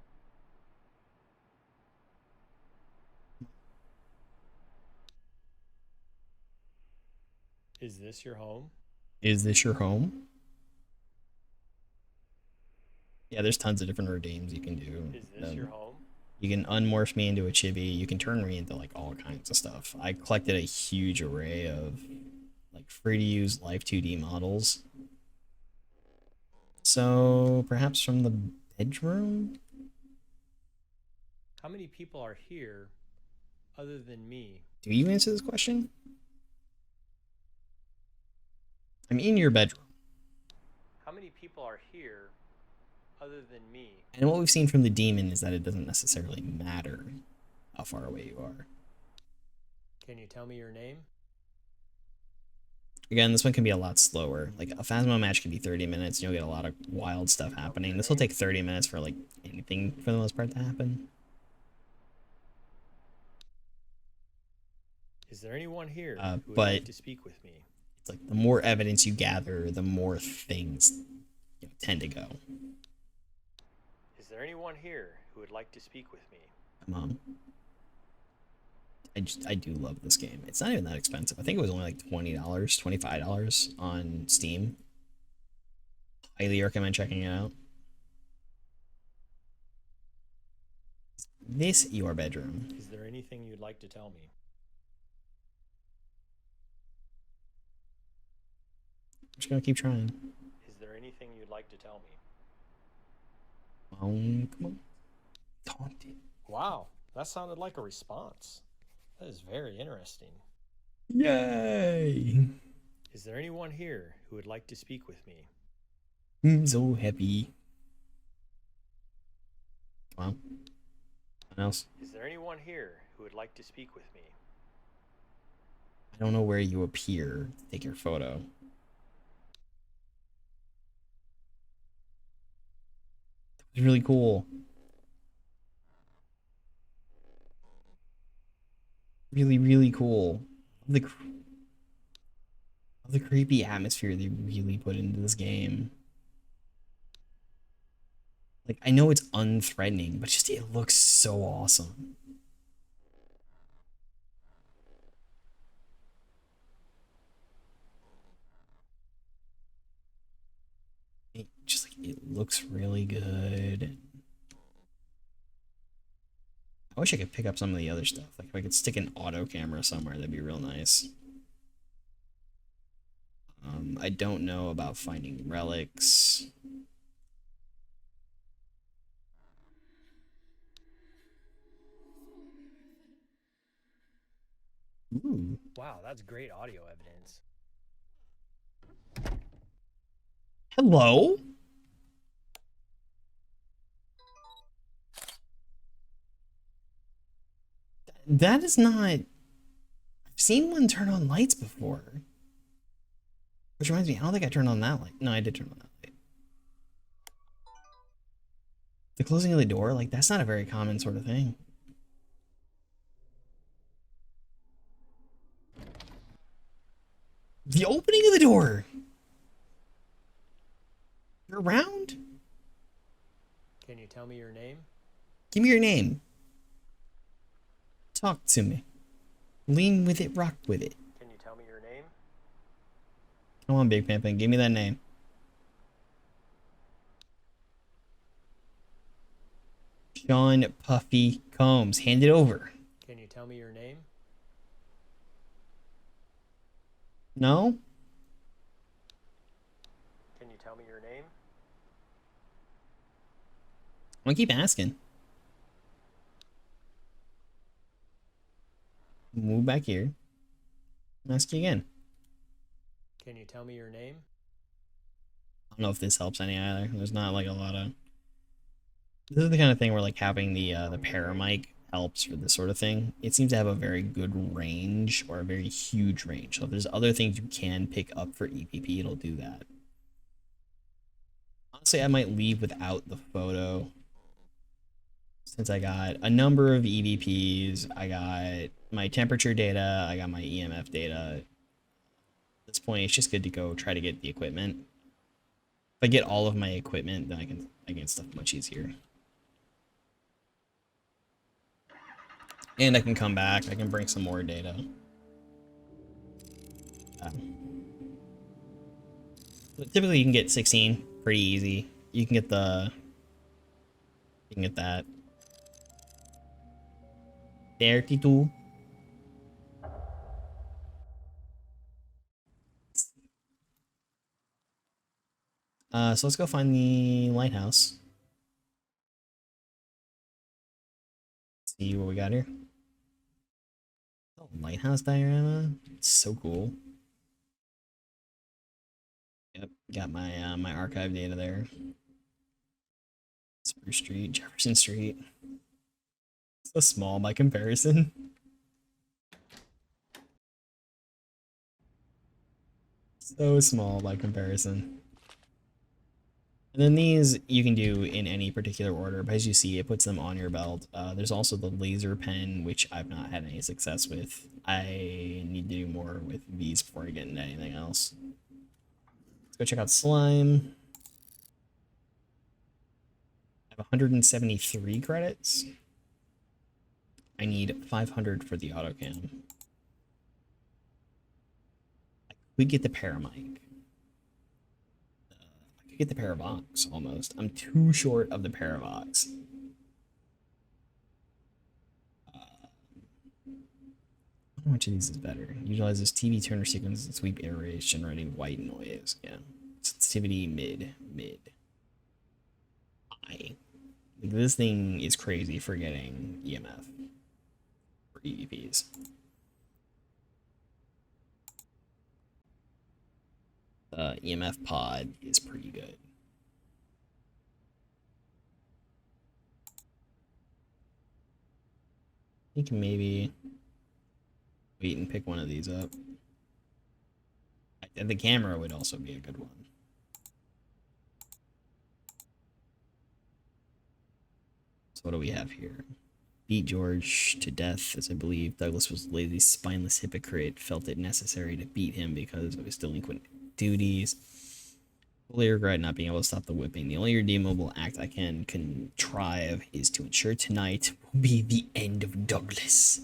Is this your home? Is this your home? Yeah, there's tons of different redeems you can do. Is this your home? You can unmorph me into a chibi. You can turn me into like all kinds of stuff. I collected a huge array of like free to use Life 2D models. So perhaps from the bedroom? How many people are here other than me? Do you answer this question? I'm in your bedroom. How many people are here other than me? And what we've seen from the demon is that it doesn't necessarily matter how far away you are. Can you tell me your name? Again, this one can be a lot slower. Like a Phasma match can be 30 minutes and you'll get a lot of wild stuff happening. This will take 30 minutes for like anything for the most part to happen. Is there anyone here who would but like to speak with me? It's like the more evidence you gather, the more things tend to go. Is there anyone here who would like to speak with me? Come on. I do love this game. It's not even that expensive. I think it was only like $20, $25 on Steam. Highly recommend checking it out. Is this your bedroom? Is there anything you'd like to tell me? I'm just gonna keep trying. Is there anything you'd like to tell me? Come on. Taunted. Wow, that sounded like a response. That is very interesting. Yay! Is there anyone here who would like to speak with me? I'm so happy. Come on. What else? Is there anyone here who would like to speak with me? I don't know where you appear to take your photo. It's really cool. Really, really cool. The creepy atmosphere they really put into this game. Like, I know it's unthreatening, but just it looks so awesome. It looks really good. I wish I could pick up some of the other stuff. Like if I could stick an auto camera somewhere, that'd be real nice. I don't know about finding relics. Ooh. Wow, that's great audio evidence. Hello? That is not... I've seen one turn on lights before. Which reminds me, I don't think I turned on that light. No, I did turn on that light. The closing of the door, like, that's not a very common sort of thing. The opening of the door! You're around? Can you tell me your name? Give me your name. Talk to me. Lean with it, rock with it. Can you tell me your name? Come on, Big Pimpin', give me that name. Sean Puffy Combs. Hand it over. Can you tell me your name? No? Can you tell me your name? I'm gonna keep asking. Move back here. Ask you again. Can you tell me your name? I don't know if this helps any either. There's not like a lot of... This is the kind of thing where like having the paramic helps for this sort of thing. It seems to have a very good range, or a very huge range. So if there's other things you can pick up for EPP, it'll do that. Honestly, I might leave without the photo, since I got a number of EVPs. I got my temperature data, I got my EMF data. At this point, it's just good to go try to get the equipment. If I get all of my equipment, then I can get stuff much easier. And I can come back, I can bring some more data. But typically you can get 16 pretty easy. You can get that. There, 32. So let's go find the lighthouse. See what we got here. Oh, lighthouse diorama. It's so cool. Yep, got my my archive data there. Spruce Street, Jefferson Street. So small by comparison. So small by comparison. And then these you can do in any particular order, but as you see, it puts them on your belt. There's also the laser pen, which I've not had any success with. I need to do more with these before I get into anything else. Let's go check out slime. I have 173 credits. I need 500 for the autocam. We get the paramic. Get the Paravox almost. I'm too short of the Paravox. Which of these is better? Utilizes TV Turner sequence and sweep erase, generating white noise. Yeah. Sensitivity mid. Like, this thing is crazy for getting EMF for EVPs. EMF pod is pretty good. You can maybe wait and pick one of these up. The camera would also be a good one. So what do we have here? Beat George to death, as I believe Douglas was lazy, spineless hypocrite, felt it necessary to beat him because of his delinquent duties. Fully regret not being able to stop the whipping. The only redeemable act I can contrive is to ensure tonight will be the end of Douglas.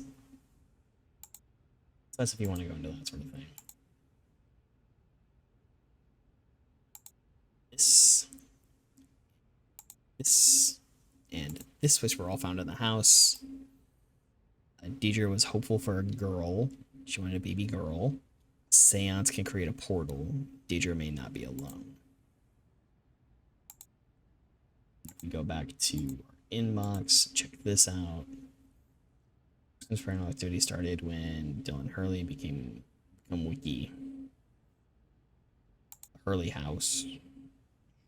So that's if you want to go into that sort of thing. This, and this switch were all found in the house. Deidre was hopeful for a girl. She wanted a baby girl. Seance can create a portal. Deidre may not be alone. If we go back to our inbox, check this out. This paranormal activity started when Dylan Hurley became wiki. Hurley house.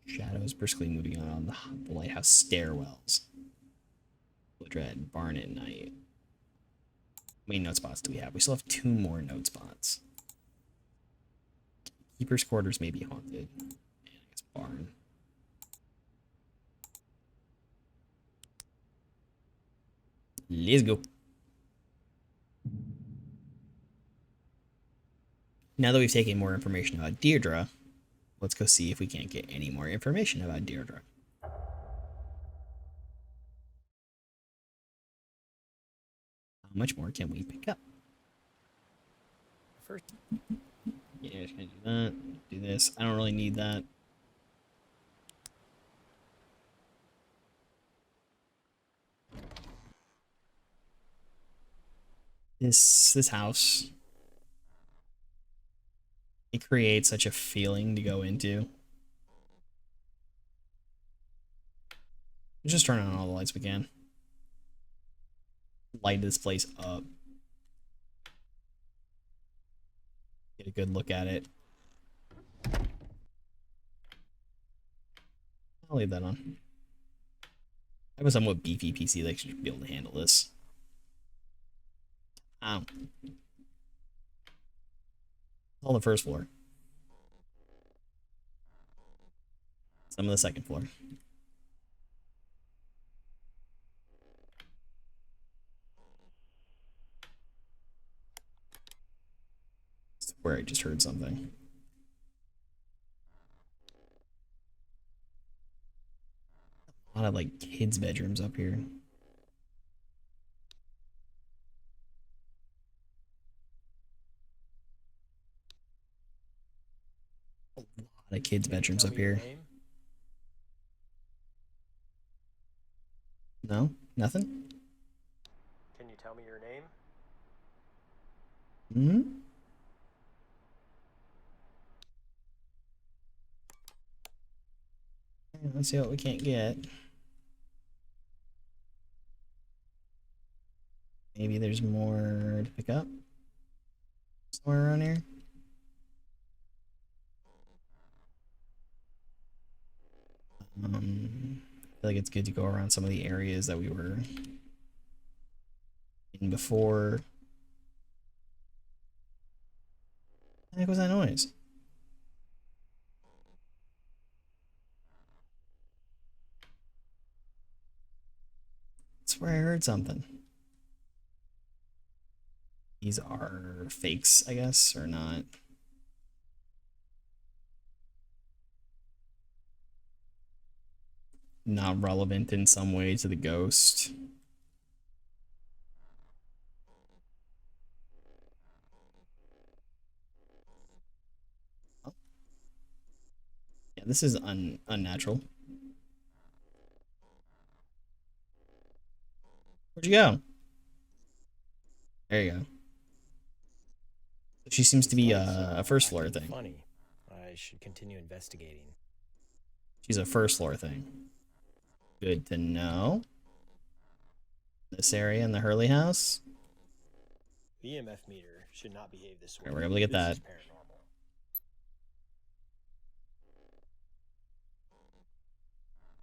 Shadows briskly moving on the lighthouse stairwells. Dread, barn at night. How many note spots do we have? We still have 2 more note spots. Keeper's quarters may be haunted. And I guess barn. Let's go. Now that we've taken more information about Deirdre, let's go see if we can't get any more information about Deirdre. How much more can we pick up? First, Yeah, just gonna do that. Do this. I don't really need that. This house, it creates such a feeling to go into. Let's just turn on all the lights we can. Light this place up. Get a good look at it. I'll leave that on. I have a somewhat beefy PC that should be able to handle this. Ow. All the first floor. Some of the second floor. That's where I just heard something. A lot of like kids' bedrooms up here. A lot of kids' bedrooms up here. No? Nothing? Can you tell me your name? Hmm? Let's see what we can't get. Maybe there's more to pick up somewhere around here. I feel like it's good to go around some of the areas that we were in before. What the heck was that noise? That's where I heard something. These are fakes, I guess, or not. Not relevant in some way to the ghost. Oh. Yeah, this is unnatural. Where'd you go? There you go. She seems to be a first floor thing. Funny. I should continue investigating. She's a first floor thing. Good to know. This area in the Hurley house. The EMF meter should not behave this way. Right, we're able to get that. This is paranormal.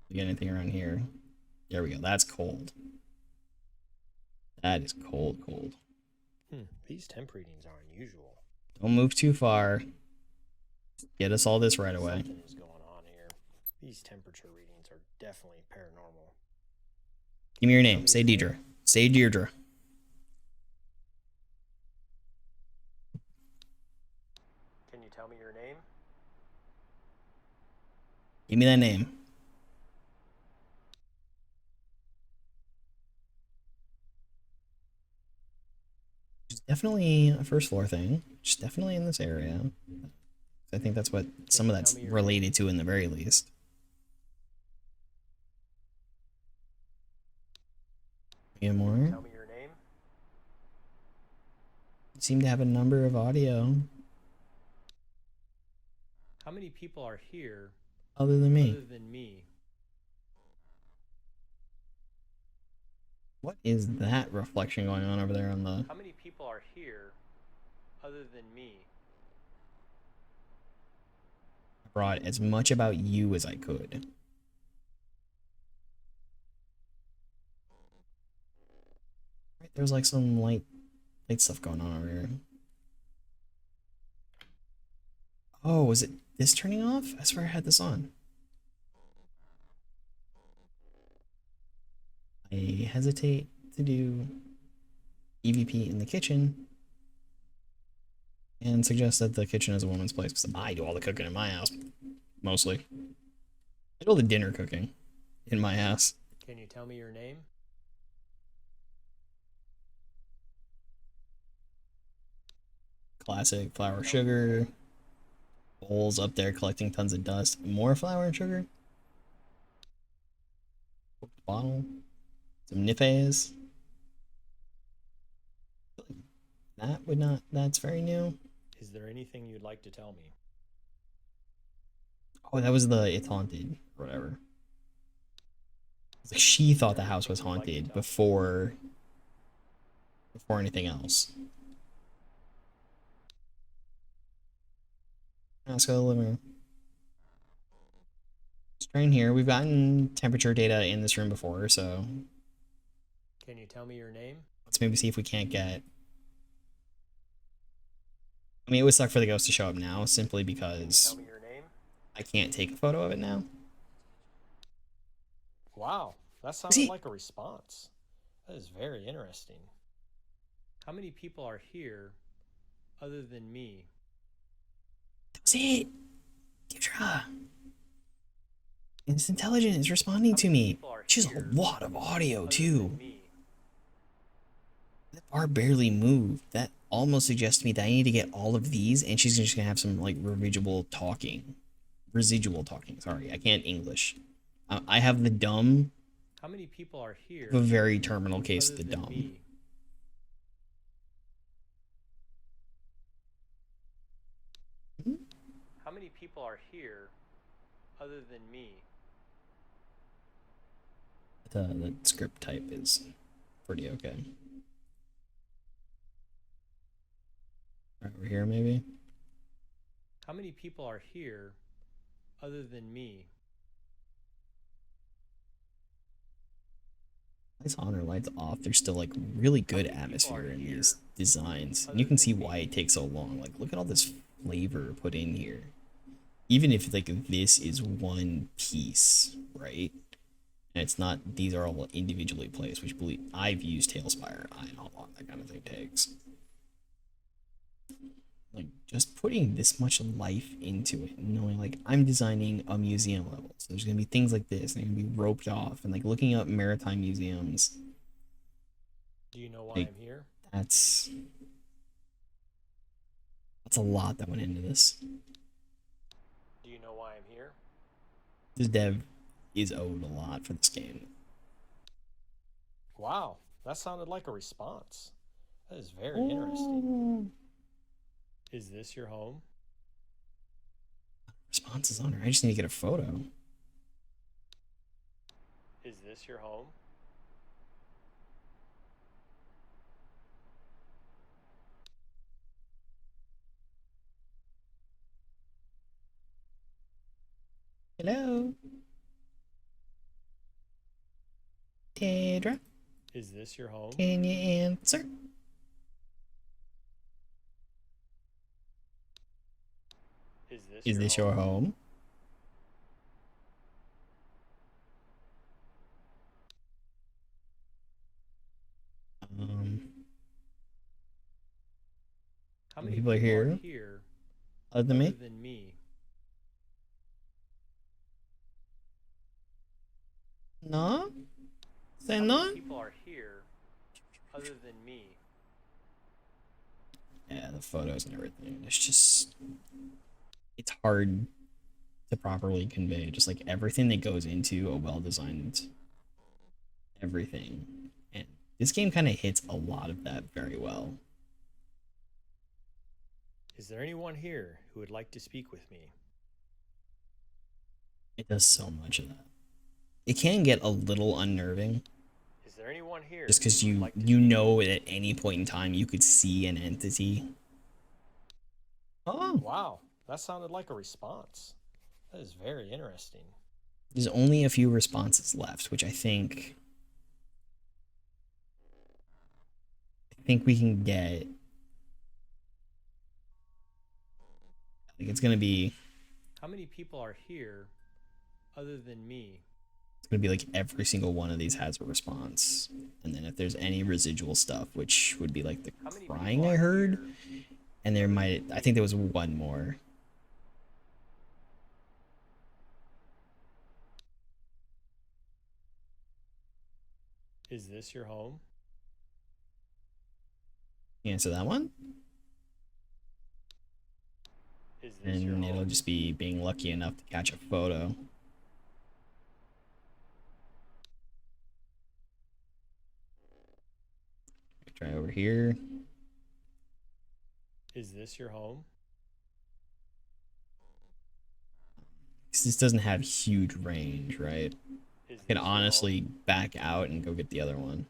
We get anything around here? There we go. That's cold. That is cold, cold. These temp readings are unusual. Don't move too far. Get us all this right away. Something is going on here. These temperature readings are definitely paranormal. Give me your name. Say Deirdre. Say Deirdre. Can you tell me your name? Give me that name. It's definitely a first floor thing. It's definitely in this area. I think that's what some of that's related to in the very least. Get more. Tell me your name. You seem to have a number of audio. many people are here other than me? other than me? What is that reflection going on over there on the... How many people are here other than me? I brought as much about you as I could. Right, there's like some light stuff going on over here. Oh, was it this turning off? I swear I had this on. I hesitate to do EVP in the kitchen and suggest that the kitchen is a woman's place because I do all the cooking in my house, mostly. I do all the dinner cooking in my house. Can you tell me your name? Classic flour, sugar. Bowls up there collecting tons of dust. More flour and sugar. Bottle. Some nippes. That would not, that's very new. Is there anything you'd like to tell me? Oh, that was the it's haunted or whatever. It's like she thought the house was haunted before anything else. Let's go to the living room. Let's try in here. We've gotten temperature data in this room before, so Can you tell me your name? let's maybe see if we can't get... I mean, it would suck for the ghost to show up now, simply because Tell me your name? I can't take a photo of it now. Wow, that See? sounded like a response. That is very interesting. How many people are here other than me? That was it! Kendra! It's intelligent, it's responding to me. She has a lot of audio, too. That bar barely moved. That almost suggests to me that I need to get all of these, and she's just gonna have some, like, residual talking. Sorry, I can't English. I have the dumb. How many people are here? A very terminal case of the other than dumb. me? How many people are here other than me? The script type is pretty okay. Right over here, maybe? How many people are here other than me? Lights on or lights off. There's still like really good atmosphere in these designs. And you can see why it takes so long. Like, look at all this flavor put in here. Even if like this is one piece, right? And it's not, these are all individually placed, which believe I've used Tailspire. I know how long that kind of thing takes. Like, just putting this much life into it, knowing like I'm designing a museum level, so there's gonna be things like this, and they're gonna be roped off, and like looking up maritime museums. Do you know why Like, I'm here? that's a lot that went into this. Do you know why I'm here? This dev is owed a lot for this game. Wow, that sounded like a response. That is very interesting. Is this your home? Response is on her. I just need to get a photo. Is this your home? Hello, Tedra. Is this your home? Can you answer? Is this your home? How many people are here other than me? No? Say How no? many people are here other than me? Yeah, the photos and everything. It's just, it's hard to properly convey just like everything that goes into a well-designed everything. And this game kind of hits a lot of that very well. Is there anyone here who would like to speak with me? It does so much of that. It can get a little unnerving. Is there anyone here? Just because who would you like to you speak? know at any point in time you could see an entity. Oh, Wow, that sounded like a response. That is very interesting. there's only a few responses left, which I think we can get. Like it's gonna be How many people are here other than me? it's gonna be like every single one of these has a response, and then if there's any residual stuff, which would be like the How many crying people I are heard, here? and there might I think there was one more. Is this your home? You answer that one, Is this your and it'll home? just be being lucky enough to catch a photo. Try over here. Is this your home? This doesn't have huge range, right? Is I could this your honestly home? back out and go get the other one.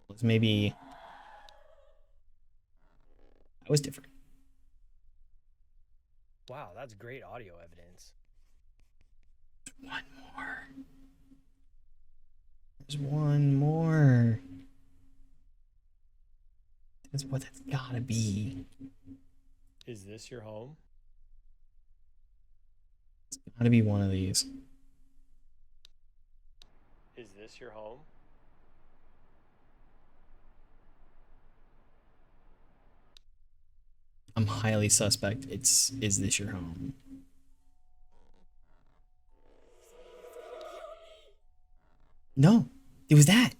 Let's maybe that was different. Wow, that's great audio evidence. One more. There's one more. That's what that's gotta be. Is this your home? It's gotta be one of these. Is this your home? I'm highly suspect it's is this your home? No, it was that.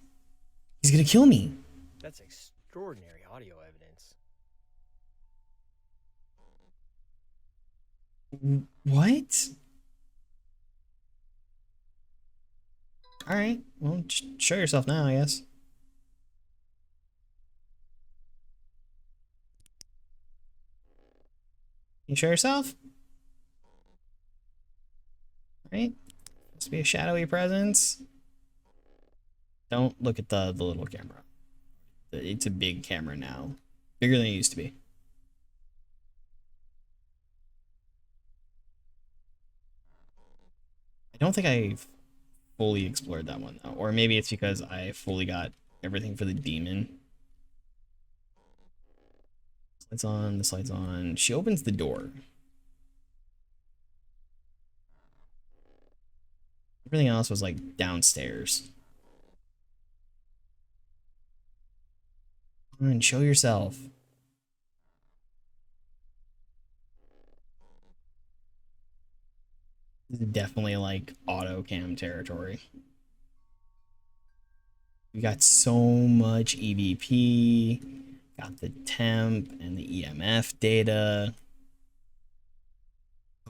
He's gonna kill me. That's extraordinary audio evidence. What? All right. Well, show yourself now, I guess. You show yourself? Right? Supposed to be a shadowy presence. Don't look at the little camera. It's a big camera now. Bigger than it used to be. I don't think I've fully explored that one though. Or maybe it's because I fully got everything for the demon. Lights on, this light's on. She opens the door. Everything else was like downstairs. Come on, show yourself. This is definitely like auto cam territory. We got so much EVP, got the temp and the EMF data.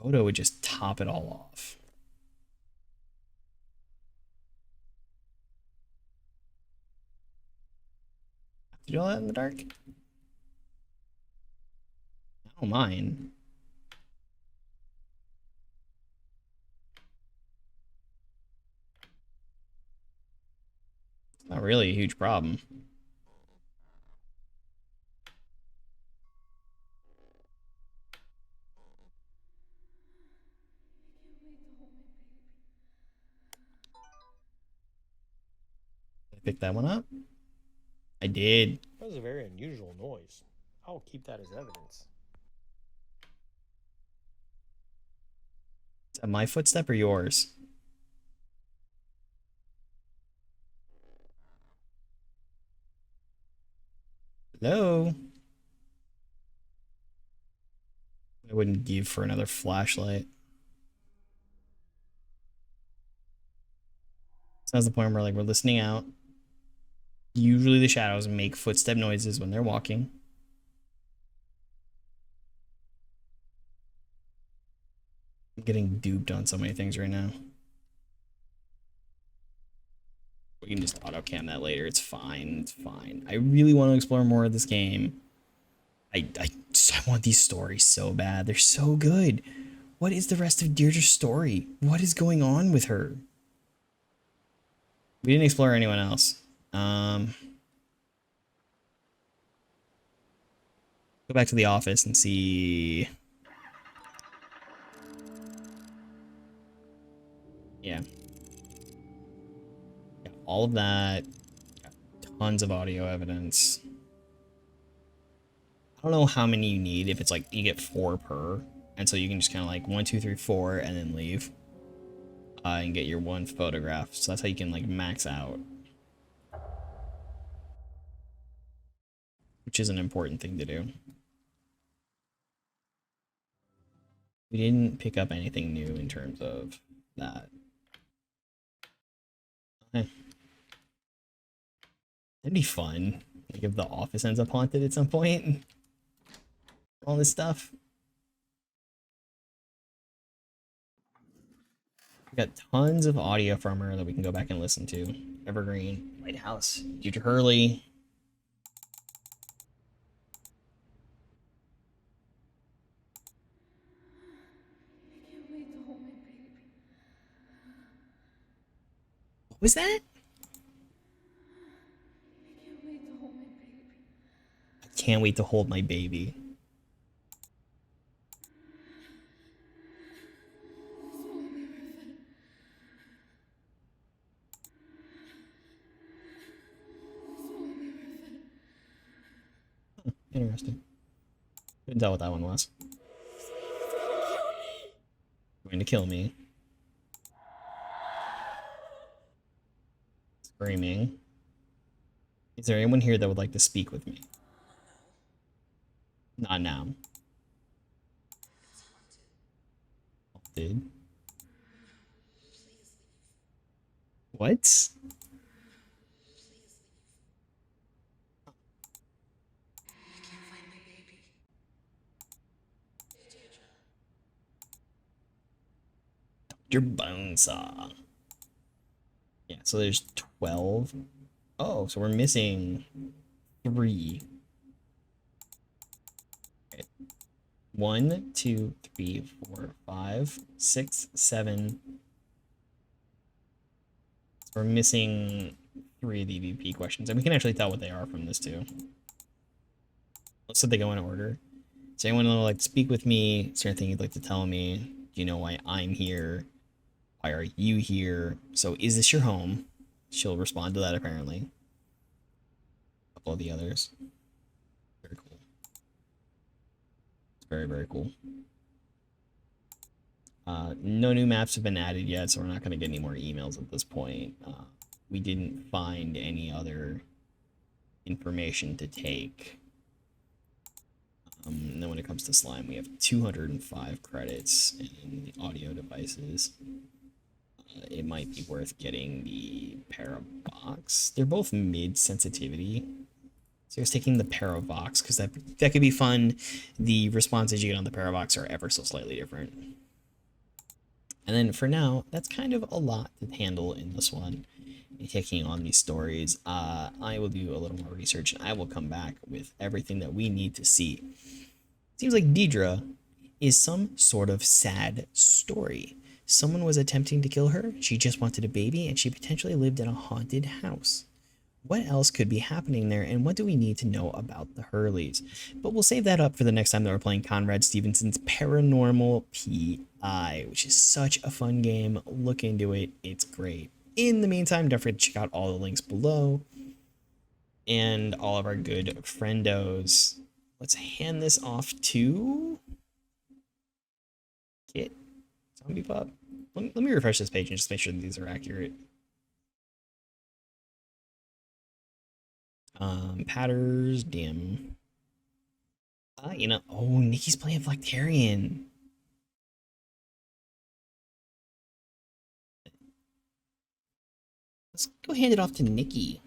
Photo would just top it all off. Have to do all that in the dark? I don't mind. It's not really a huge problem. Did I pick that one up? I did. That was a very unusual noise. I will keep that as evidence. Is that my footstep or yours? Hello? I wouldn't give for another flashlight. Sounds the point where like we're listening out. Usually the shadows make footstep noises when they're walking. I'm getting duped on so many things right now. We can just auto cam that later. It's fine. It's fine. I really want to explore more of this game. I want these stories so bad. They're so good. What is the rest of Deirdre's story? What is going on with her? We didn't explore anyone else. Go back to the office and see. Yeah. Got all of that. Got tons of audio evidence. I don't know how many you need. If it's like you get 4 per, and so you can just kind of like 1, 2, 3, 4, and then leave, and get your 1 photograph. So that's how you can like max out, which is an important thing to do. We didn't pick up anything new in terms of that. Okay. That'd be fun. Like if the office ends up haunted at some point. All this stuff. We got tons of audio from her that we can go back and listen to. Evergreen, Lighthouse, Deirdre Hurley. What was that? I can't wait to hold my baby. Interesting. Couldn't tell what that one was. Going to kill me. Screaming. Is there anyone here that would like to speak with me? Not now. Did. What? Your bonesaw. Yeah, so there's 12. Oh, so we're missing 3. Okay. 1, 2, 3, 4, 5, 6, 7. So we're missing 3 of the EVP questions, and we can actually tell what they are from this too. Let's say they go in order. Does anyone like to speak with me? Is there anything you'd like to tell me? Do you know why I'm here? Why are you here? So is this your home? She'll respond to that apparently. A couple of the others. Very cool. It's very, very cool. No new maps have been added yet, so we're not going to get any more emails at this point. We didn't find any other information to take. And then when it comes to slime, we have 205 credits in the audio devices. It might be worth getting the Paravox. They're both mid sensitivity. So I was taking the Paravox because that could be fun. The responses you get on the Paravox are ever so slightly different. And then for now, that's kind of a lot to handle in this one. Taking on these stories, I will do a little more research and I will come back with everything that we need to see. Seems like Deirdre is some sort of sad story. Someone was attempting to kill her, she just wanted a baby, and she potentially lived in a haunted house. What else could be happening there, and what do we need to know about the Hurleys? But we'll save that up for the next time that we're playing Conrad Stevenson's Paranormal PI, which is such a fun game. Look into it, it's great. In the meantime, don't forget to check out all the links below, and all of our good friendos. Let's hand this off to Kit. Zombie Pop. Let me refresh this page and just make sure that these are accurate. Patters, dim. You know, oh, Nikki's playing Flactarian. Let's go hand it off to Nikki.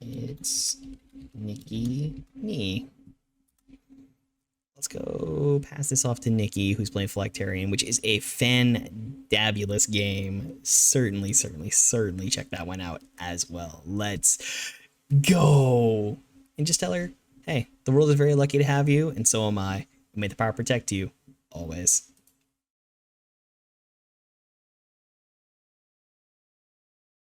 It's Nikki Me. Let's go pass this off to Nikki, who's playing Flactarian, which is a fan-dabulous game. Certainly check that one out as well. Let's go. and just tell her, hey, the world is very lucky to have you, and so am I. And may the power protect you always.